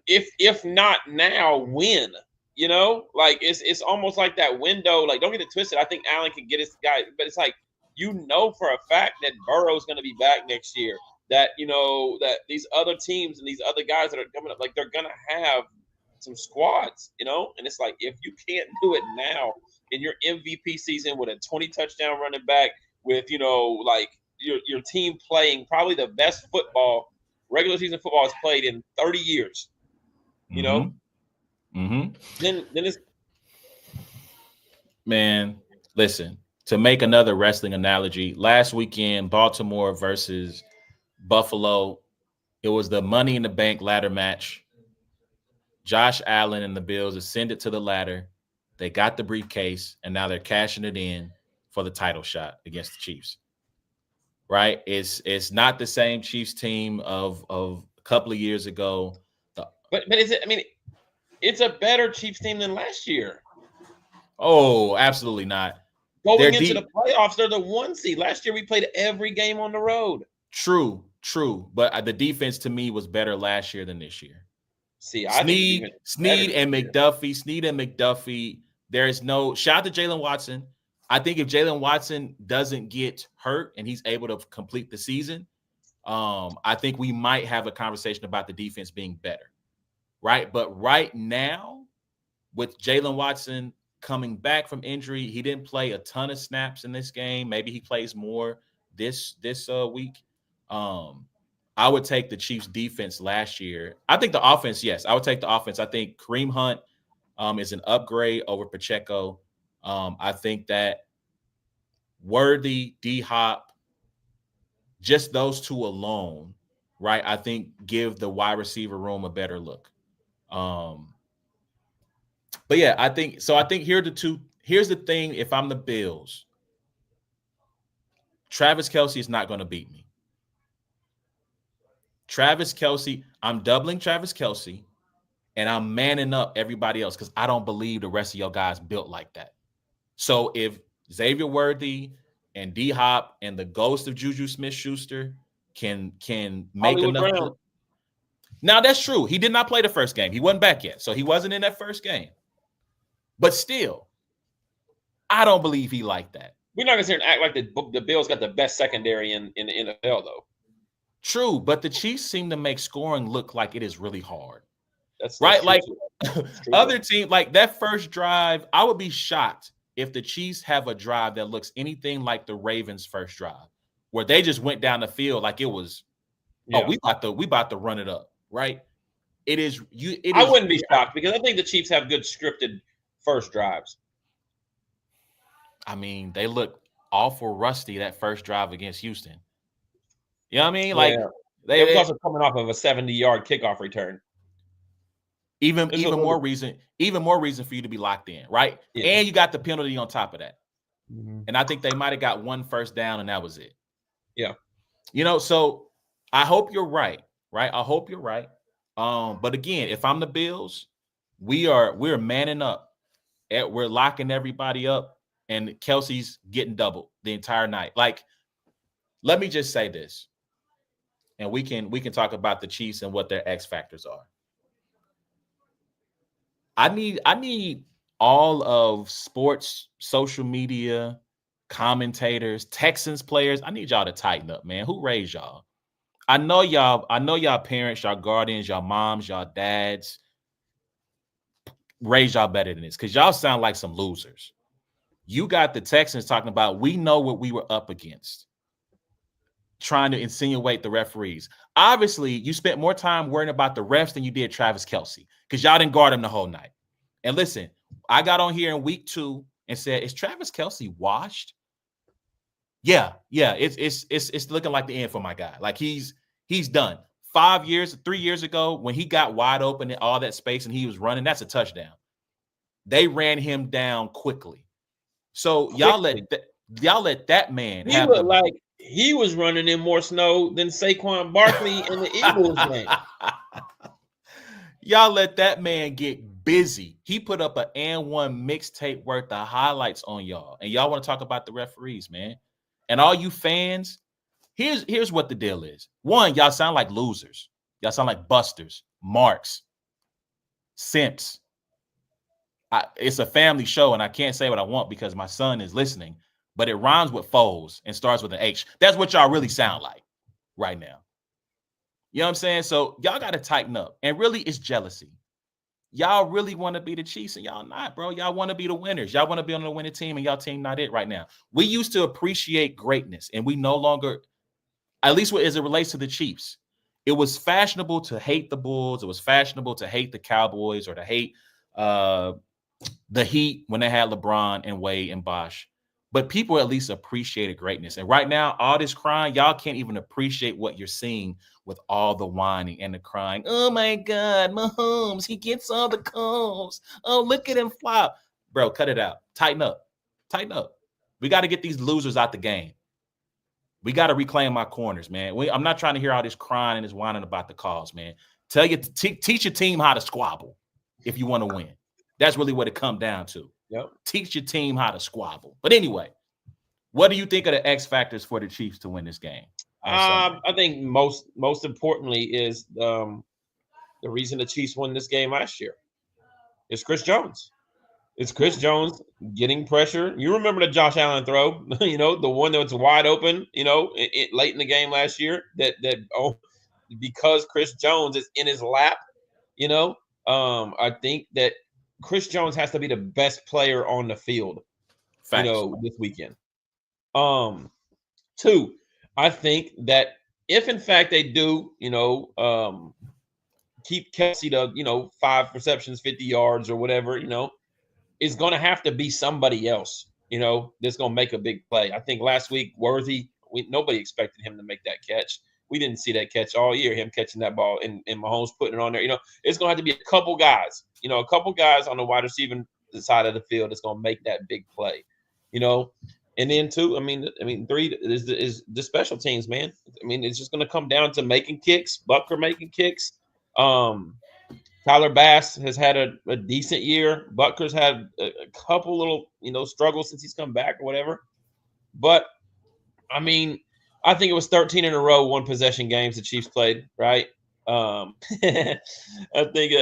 if not now, when? It's almost like that window. Don't get it twisted. I think Allen can get his guy, but it's for a fact that Burrow's going to be back next year. That that these other teams and these other guys that are coming up, they're going to have some squads, and it's if you can't do it now in your MVP season with a 20 touchdown running back with your team playing probably the best regular season football has played in 30 years. Then it's man. Listen, to make another wrestling analogy, last weekend Baltimore versus Buffalo, it was the Money in the Bank ladder match. Josh Allen and the Bills ascended to the ladder. They got the briefcase, and now they're cashing it in for the title shot against the Chiefs. Right? It's not the same Chiefs team of a couple of years ago. But is it? It's a better Chiefs team than last year. Oh, absolutely not. Going into the playoffs, they're the 1 seed. Last year we played every game on the road. True. But the defense to me was better last year than this year. See, Snead and McDuffie. There is no shout out to Jalen Watson. I think if Jalen Watson doesn't get hurt and he's able to complete the season, I think we might have a conversation about the defense being better, right? But right now, with Jalen Watson coming back from injury, he didn't play a ton of snaps in this game. Maybe he plays more this week. I would take the Chiefs defense last year. I think the offense, yes, I would take the offense. I think Kareem Hunt is an upgrade over Pacheco. I think that Worthy, D-Hop, just those two alone, right, I think give the wide receiver room a better look. But yeah, I think here are the two. Here's the thing. If I'm the Bills, Travis Kelce is not going to beat me. Travis Kelce, I'm doubling Travis Kelce, and I'm manning up everybody else because I don't believe the rest of your guys built like that. So if Xavier Worthy and D-Hop and the ghost of Juju Smith-Schuster can make Hollywood enough. Brown. Now, that's true. He did not play the first game. He wasn't back yet, so he wasn't in that first game. But still, I don't believe he like that. We're not going to sit here and act like the Bills got the best secondary in the NFL, though. True, but the Chiefs seem to make scoring look like it is really hard. That's right? true Like true, other team, like that first drive, I would be shocked if the Chiefs have a drive that looks anything like the Ravens' first drive, where they just went down the field like it was, we about to run it up, right? I wouldn't be shocked because I think the Chiefs have good scripted first drives. I mean, they look awful rusty that first drive against Houston. You know what I mean? Like they were also coming off of a 70-yard kickoff return. Even more reason for you to be locked in, right? Yeah. And you got the penalty on top of that. Mm-hmm. And I think they might have got one first down and that was it. Yeah. So I hope you're right? I hope you're right. But again, if I'm the Bills, we're manning up. We're locking everybody up, and Kelce's getting doubled the entire night. Like, let me just say this, and we can talk about the Chiefs and what their X factors are. I need all of sports, social media, commentators, Texans players. I need y'all to tighten up, man. Who raised y'all? I know y'all parents, y'all guardians, y'all moms, y'all dads raised y'all better than this because y'all sound like some losers. You got the Texans talking about, we know what we were up against, trying to insinuate the referees. Obviously, you spent more time worrying about the refs than you did Travis Kelce because y'all didn't guard him the whole night. And listen, I got on here in week 2 and said, is Travis Kelce washed? Yeah, it's looking like the end for my guy. Like he's done. 3 years ago, when he got wide open in all that space and he was running, that's a touchdown. They ran him down quickly. So y'all let that man. He looked like he was running in more snow than Saquon Barkley in the Eagles game. Y'all let that man get busy. He put up an and one mixtape worth of highlights on y'all, and y'all want to talk about the referees, man. And all you fans, here's what the deal is. One, y'all sound like losers. Y'all sound like busters, marks, simps. It's a family show, and I can't say what I want because my son is listening, but it rhymes with foes and starts with an H. That's what y'all really sound like right now. You know what I'm saying? So y'all got to tighten up. And really, it's jealousy. Y'all really want to be the Chiefs, and y'all not, bro. Y'all want to be the winners. Y'all want to be on the winning team, and y'all team not it right now. We used to appreciate greatness, and we no longer, at least as it relates to the Chiefs, it was fashionable to hate the Bulls. It was fashionable to hate the Cowboys or to hate the Heat when they had LeBron and Wade and Bosh. But people at least appreciated greatness. And right now, all this crying, y'all can't even appreciate what you're seeing with all the whining and the crying. Oh, my God, Mahomes, he gets all the calls. Oh, look at him flop. Bro, cut it out. Tighten up. Tighten up. We got to get these losers out the game. We got to reclaim our corners, man. I'm not trying to hear all this crying and this whining about the calls, man. Teach your team how to squabble if you want to win. That's really what it comes down to. Yep. Teach your team how to squabble. But anyway, what do you think are the X factors for the Chiefs to win this game? I think most importantly is the reason the Chiefs won this game last year is Chris Jones. It's Chris Jones getting pressure. You remember the Josh Allen throw, the one that was wide open, late in the game last year. Because Chris Jones is in his lap, I think that Chris Jones has to be the best player on the field, Facts. this weekend. Two, I think that if in fact they do, keep Kelsey to 5 receptions, 50 yards or whatever, it's going to have to be somebody else, that's going to make a big play. I think last week, Worthy, nobody expected him to make that catch. We didn't see that catch all year, him catching that ball and Mahomes putting it on there. It's going to have to be a couple guys, on the wide receiving side of the field that's going to make that big play, And then two, three is the special teams, man. It's just going to come down to making kicks, Butker making kicks. Tyler Bass has had a decent year. Butker's had a couple little, struggles since he's come back or whatever. But, I think it was 13 in a row, one possession games the Chiefs played, right? I think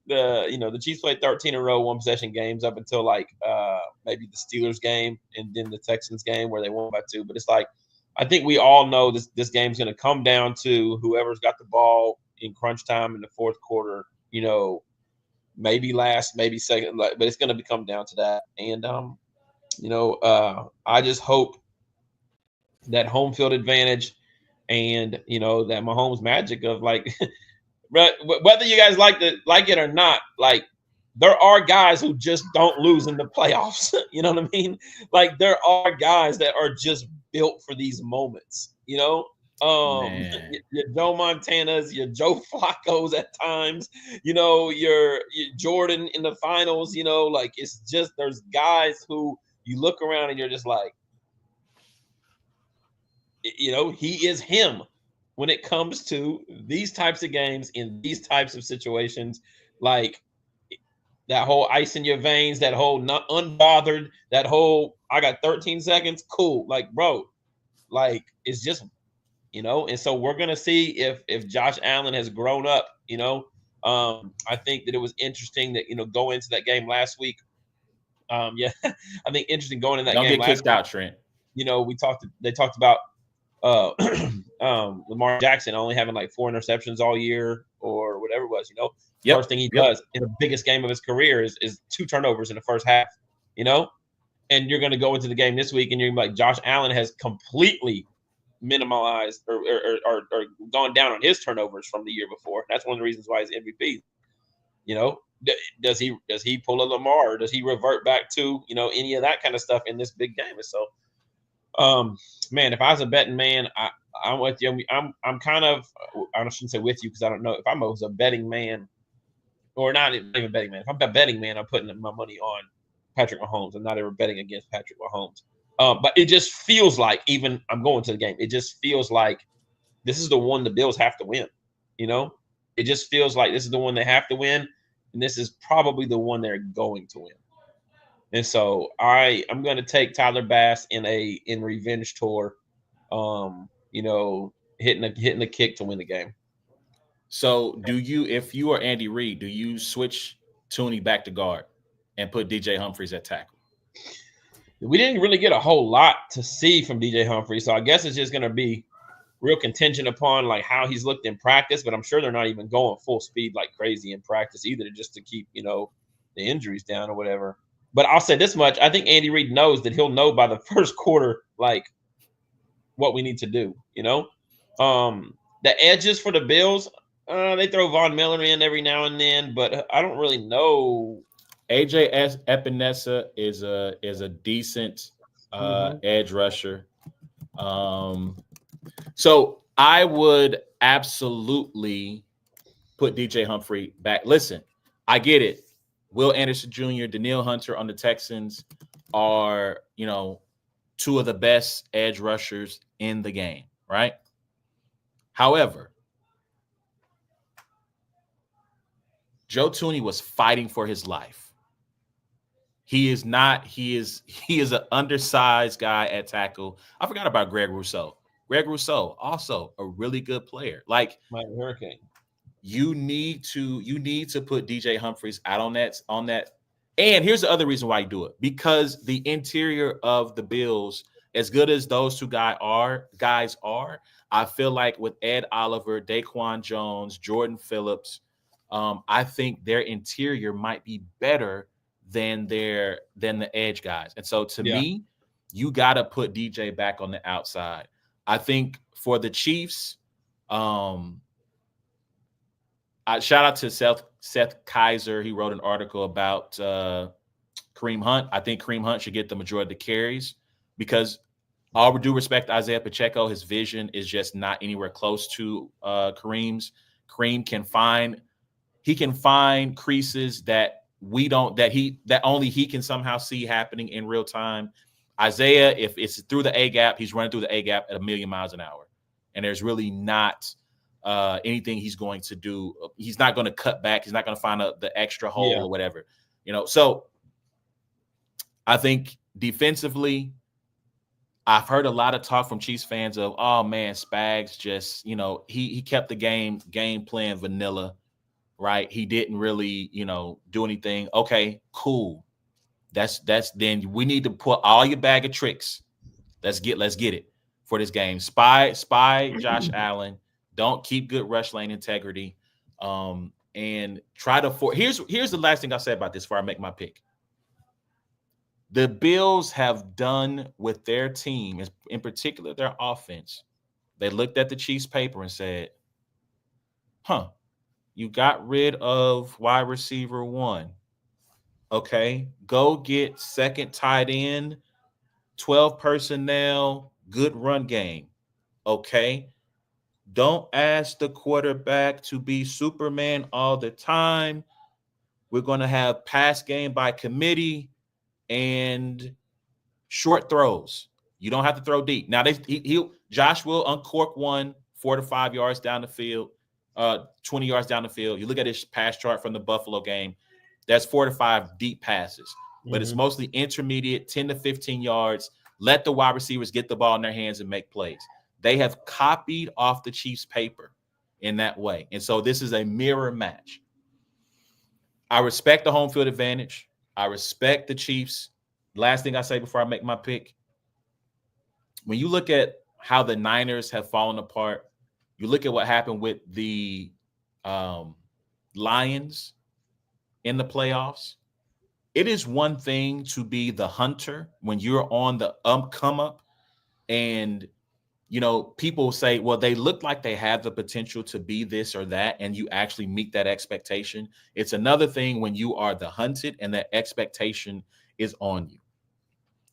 the Chiefs played 13 in a row, one possession games up until maybe the Steelers game and then the Texans game where they won by 2. But it's I think we all know this game's going to come down to whoever's got the ball in crunch time in the fourth quarter, maybe last, maybe second, but it's going to come down to that. And, I just hope that home field advantage and, that Mahomes magic of whether you guys like it or not, there are guys who just don't lose in the playoffs. You know what I mean? There are guys that are just built for these moments, your Joe Montanas, your Joe Flacco's at times, your Jordan in the finals, it's just there's guys who you look around and you're just he is him when it comes to these types of games in these types of situations, that whole ice in your veins, that whole not unbothered, that whole I got 13 seconds, cool, bro, it's just. And so we're gonna see if Josh Allen has grown up. I think that it was interesting that go into that game last week. I think interesting going in that Don't game. Don't get kicked out, Trent. They talked about Lamar Jackson only having 4 interceptions all year or whatever it was. First thing he does in the biggest game of his career is 2 turnovers in the first half. And you're gonna go into the game this week and you're gonna be Josh Allen has completely minimalized or gone down on his turnovers from the year before. That's one of the reasons why he's MVP. Does he pull a Lamar? Or does he revert back to any of that kind of stuff in this big game? And so, man, if I was a betting man, I'm with you. I'm kind of, I shouldn't say with you because I don't know if I was a betting man or not even a betting man. If I'm a betting man, I'm putting my money on Patrick Mahomes. I'm not ever betting against Patrick Mahomes. But it just feels like, even I'm going to the game, it just feels like this is the one the Bills have to win. It just feels like this is the one they have to win, and this is probably the one they're going to win. And so I'm going to take Tyler Bass in revenge tour, hitting a kick to win the game. So if you are Andy Reid, do you switch Tooney back to guard and put DJ Humphries at tackle? We didn't really get a whole lot to see from DJ Humphries, so I guess it's just going to be real contingent upon how he's looked in practice. But I'm sure they're not even going full speed like crazy in practice either, just to keep the injuries down or whatever. But I'll say this much: I think Andy Reid knows that he'll know by the first quarter what we need to do. The edges for the Bills, they throw Von Miller in every now and then, but I don't really know. AJ Epinesa is a decent edge rusher. So I would absolutely put DJ Humphrey back. Listen, I get it. Will Anderson Jr., Danielle Hunter on the Texans are, 2 of the best edge rushers in the game, right? However, Joe Tooney was fighting for his life. He is not. He is an undersized guy at tackle. I forgot about Greg Rousseau. Greg Rousseau, also a really good player. Mike Hurricane. You need to put DJ Humphries out on that And here's the other reason why you do it, because the interior of the Bills, as good as those two guys are, I feel like with Ed Oliver, Daquan Jones, Jordan Phillips, I think their interior might be better than the edge guys. And so to me, you got to put DJ back on the outside. I think for the Chiefs, I shout out to Seth Kaiser. He wrote an article about Kareem Hunt. I think Kareem Hunt should get the majority of the carries because all due respect to Isaiah Pacheco, his vision is just not anywhere close to Kareem's. Kareem can find creases that only he can somehow see happening in real time. Isaiah, if it's through the A gap, he's running through the A gap at 1,000,000 miles an hour, and there's really not anything he's going to do. He's not going to cut back. He's not going to find the extra hole or whatever, So I think defensively, I've heard a lot of talk from Chiefs fans of, oh man, Spags just, he kept the game plan vanilla, right? He didn't really, do anything. Okay, cool. That's then we need to put all your bag of tricks. Let's get it for this game. Spy Josh Allen. Don't keep good rush lane integrity. And try to here's the last thing I'll say about this before I make my pick. The Bills have done with their team, in particular their offense. They looked at the Chiefs paper and said, you got rid of wide receiver 1. Okay, go get second tight end, 12 personnel, good run game. Okay, don't ask the quarterback to be Superman all the time. We're going to have pass game by committee and short throws. You don't have to throw deep. Now, Josh will uncork one 4 to 5 yards down the field, 20 yards down the field. You look at his pass chart from the Buffalo game. That's 4 to 5 deep passes, but it's mostly intermediate, 10 to 15 yards. Let the wide receivers get the ball in their hands and make plays. They have copied off the Chiefs paper in that way. And so this is a mirror match. I respect the home field advantage. I respect the Chiefs. Last thing I say before I make my pick. When you look at how the Niners have fallen apart, you look at what happened with the Lions in the playoffs. It is one thing to be the hunter when you're on the come up and people say, well, they look like they have the potential to be this or that, and you actually meet that expectation. It's another thing when you are the hunted and that expectation is on you.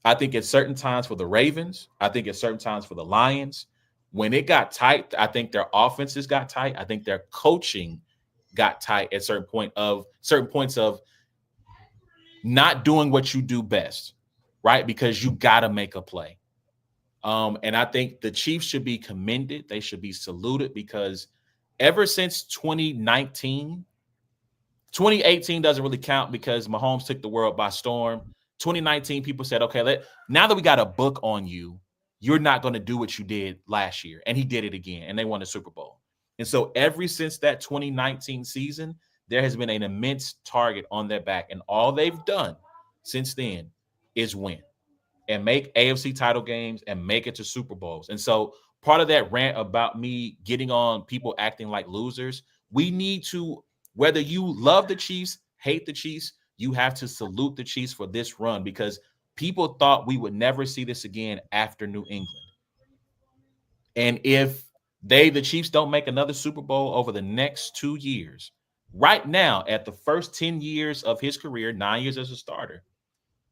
I think at certain times for the Ravens, I think at certain times for the Lions, when it got tight, I think their offenses got tight. I think their coaching got tight at certain points of not doing what you do best, right? Because you got to make a play. And I think the Chiefs should be commended. They should be saluted because ever since 2019, 2018 doesn't really count because Mahomes took the world by storm. 2019, people said, okay, now that we got a book on you, you're not going to do what you did last year. And he did it again, and they won the Super Bowl. And so ever since that 2019 season, there has been an immense target on their back. And all they've done since then is win and make AFC title games and make it to Super Bowls. And so part of that rant about me getting on people acting like losers, we need to, whether you love the Chiefs, hate the Chiefs, you have to salute the Chiefs for this run because people thought we would never see this again after New England. And if the Chiefs don't make another Super Bowl over the next 2 years, right now at the first 10 years of his career, 9 years as a starter,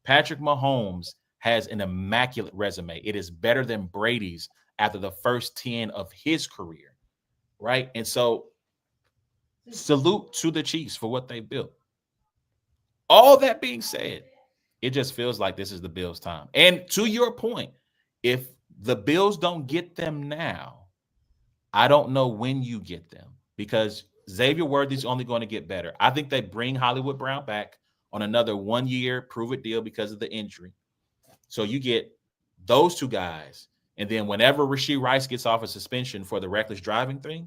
Patrick Mahomes has an immaculate resume. It is better than Brady's after the first 10 of his career, right? And so salute to the Chiefs for what they built. All that being said, it just feels like this is the Bills' time. And to your point, if the Bills don't get them now, I don't know when you get them because Xavier Worthy's only going to get better. I think they bring Hollywood Brown back on another 1-year prove-it deal because of the injury. So you get those two guys, and then whenever Rashee Rice gets off a suspension for the reckless driving thing,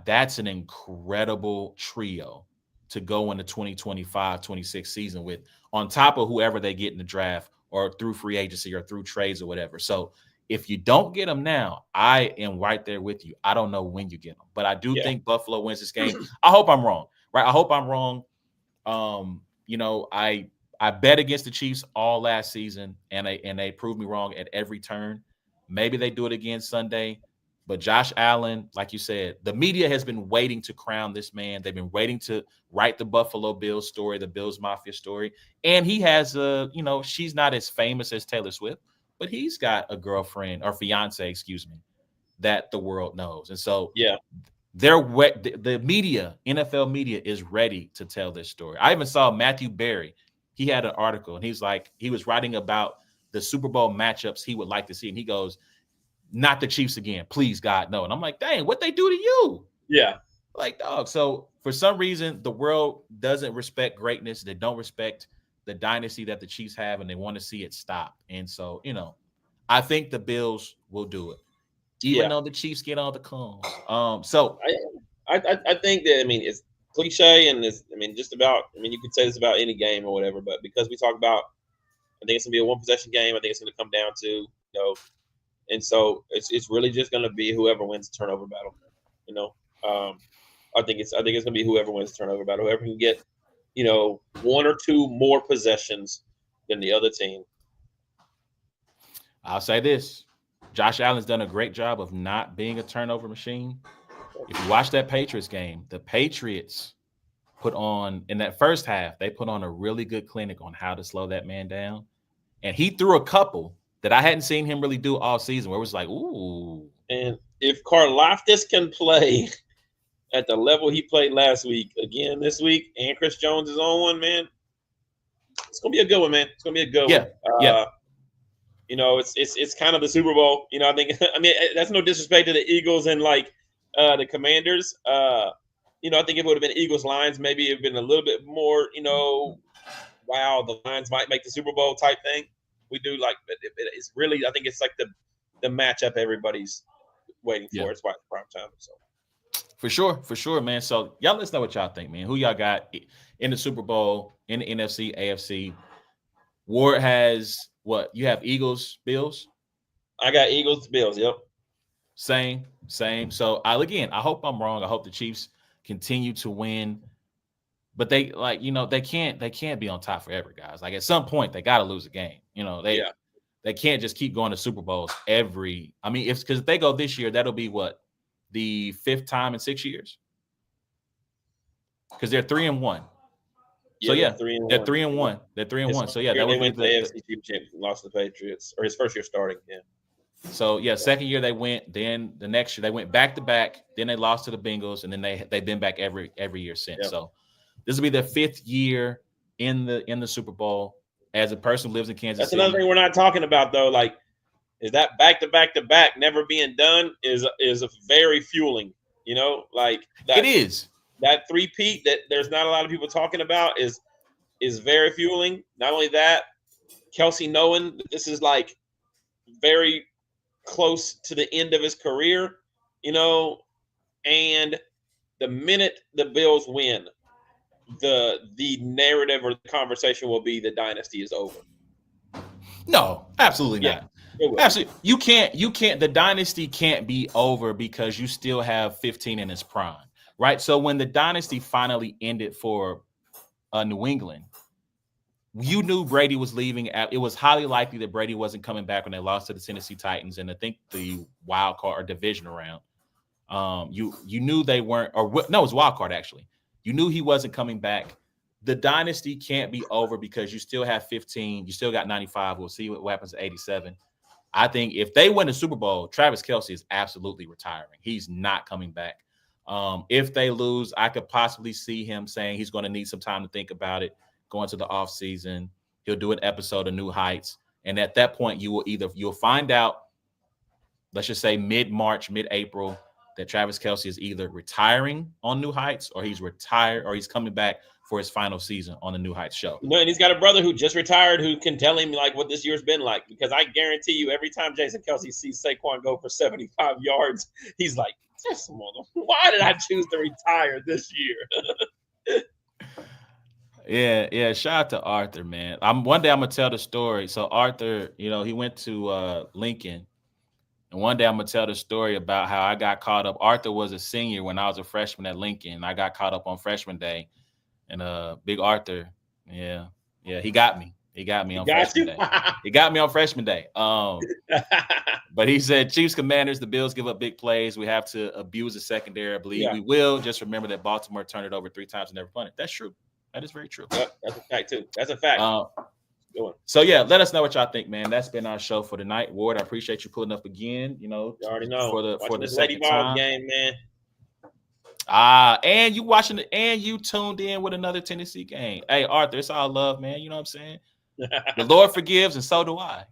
that's an incredible trio to go into 2025-26 season with, on top of whoever they get in the draft or through free agency or through trades or whatever. So if you don't get them now, I am right there with you. I don't know when you get them, but I do think Buffalo wins this game. I hope I'm wrong, right? I hope I'm wrong. I bet against the Chiefs all last season, and they proved me wrong at every turn. Maybe they do it again Sunday. But Josh Allen, like you said, the media has been waiting to crown this man. They've been waiting to write the Buffalo Bills story, the Bills Mafia story. And he has she's not as famous as Taylor Swift, but he's got a girlfriend or fiance, that the world knows. And so the media, NFL media, is ready to tell this story. I even saw Matthew Berry. He had an article, and he was writing about the Super Bowl matchups he would like to see. And he goes, not the Chiefs again, please, God, no. And I'm like, dang, what they do to you? Yeah. Like, dog. So for some reason, the world doesn't respect greatness. They don't respect the dynasty that the Chiefs have, and they want to see it stop. And so, I think the Bills will do it, even though the Chiefs get all the calls. So I think that, it's cliche, and just about, you could say this about any game or whatever, but because we talk about, I think it's gonna be a one possession game. I think it's gonna come down to, and so it's really just gonna be whoever wins the turnover battle. I think it's gonna be whoever wins the turnover battle, whoever can get, one or two more possessions than the other team. I'll say this: Josh Allen's done a great job of not being a turnover machine. If you watch that Patriots game, the Patriots put on, in that first half, they put on a really good clinic on how to slow that man down. And he threw a couple that I hadn't seen him really do all season, where it was like, ooh. And if Karlaftis can play at the level he played last week, again this week, and Chris Jones is on one, man, it's going to be a good one, man. It's going to be a good one. It's kind of the Super Bowl. I think, that's no disrespect to the Eagles and, the Commanders. I think if it would have been Eagles Lions, maybe it would have been a little bit more, wow, the Lions might make the Super Bowl type thing. We do it's really, I think it's like the matchup everybody's waiting for. It's why it's prime time. So for sure, man. So y'all, let's know what y'all think, man. Who y'all got in the Super Bowl, in the NFC, AFC? Ward has what? You have Eagles, Bills? I got Eagles, Bills. Yep. Same. So I hope I'm wrong. I hope the Chiefs continue to win. But they can't be on top forever, guys. Like, at some point they got to lose a game. They can't just keep going to Super Bowls because if they go this year, that'll be what, the 5th time in 6 years? Because they're 3-1. So they're 3-1. They're 3-1. They're 3-1. So that would be the AFC Championship, lost to the Patriots, or his first year starting. Yeah. So second year they went. Then the next year they went back to back. Then they lost to the Bengals, and then they've been back every year since. Yep. So this will be their 5th year in the Super Bowl. As a person who lives in Kansas City, that's another thing we're not talking about, though. Is that back to back to back never being done is a very fueling. That, it is. That three-peat that there's not a lot of people talking about is very fueling. Not only that, Kelsey knowing that this is very close to the end of his career, and the minute the Bills win, the narrative or the conversation will be the dynasty is over. No, absolutely not. Absolutely. You can't, the dynasty can't be over because you still have 15 in its prime, right? So when the dynasty finally ended for New England, you knew Brady was leaving. It was highly likely that Brady wasn't coming back when they lost to the Tennessee Titans, and I think the wild card or division round. You knew they weren't, it was wild card actually. You knew he wasn't coming back. The dynasty can't be over because you still have 15. You still got 95. We'll see what happens at 87. I think if they win the Super Bowl, Travis Kelce is absolutely retiring. He's not coming back. If they lose, I could possibly see him saying he's going to need some time to think about it, going to the offseason. He'll do an episode of New Heights. And at that point, you'll find out, let's just say mid-March, mid-April, that Travis Kelce is either retiring on New Heights or he's retired or he's coming back for his final season on the New Heights show. And he's got a brother who just retired who can tell him what this year's been like, because I guarantee you every time Jason Kelce sees Saquon go for 75 yards, he's like, why did I choose to retire this year? Yeah. Shout out to Arthur, man. One day I'm gonna tell the story. So Arthur, he went to Lincoln, and one day I'm gonna tell the story about how I got caught up. Arthur was a senior when I was a freshman at Lincoln. I got caught up on freshman day, and Big Arthur, yeah, he got me. He got me on freshman day. He got me on freshman day. But he said, Chiefs Commanders, the Bills give up big plays. We have to abuse the secondary. I believe we will. Just remember that Baltimore turned it over 3 times and never punted. That's true. That is very true. Yep, that's a fact too. That's a fact. So yeah, let us know what y'all think, man. That's been our show for tonight. Ward, I appreciate you pulling up again. You already know for the second time game, man. And you watching it, and you tuned in with another Tennessee game. Hey, Arthur, it's all love, man. You know what I'm saying? The Lord forgives, and so do I.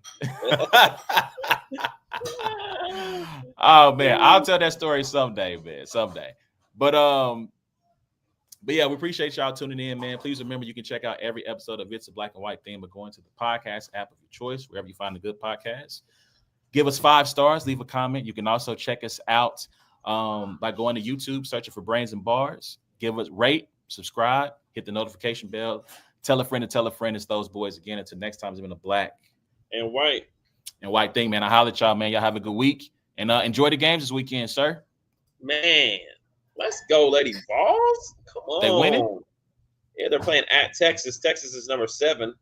Oh man, I'll tell that story someday, man. Someday. But yeah, we appreciate y'all tuning in, man. Please remember you can check out every episode of It's a Black and White Thing by going to the podcast app of your choice, wherever you find a good podcast. Give us 5 stars, leave a comment. You can also check us out by going to YouTube, searching for Brains and Bars. Give us rate, subscribe, hit the notification bell. Tell a friend to tell a friend. It's those boys again. Until next time, it's been a Black and White Thing, man. I holler at y'all, man. Y'all have a good week and enjoy the games this weekend, sir. Man, let's go, Lady Vols. Come on. They winning? Yeah, they're playing at Texas. Texas is number 7.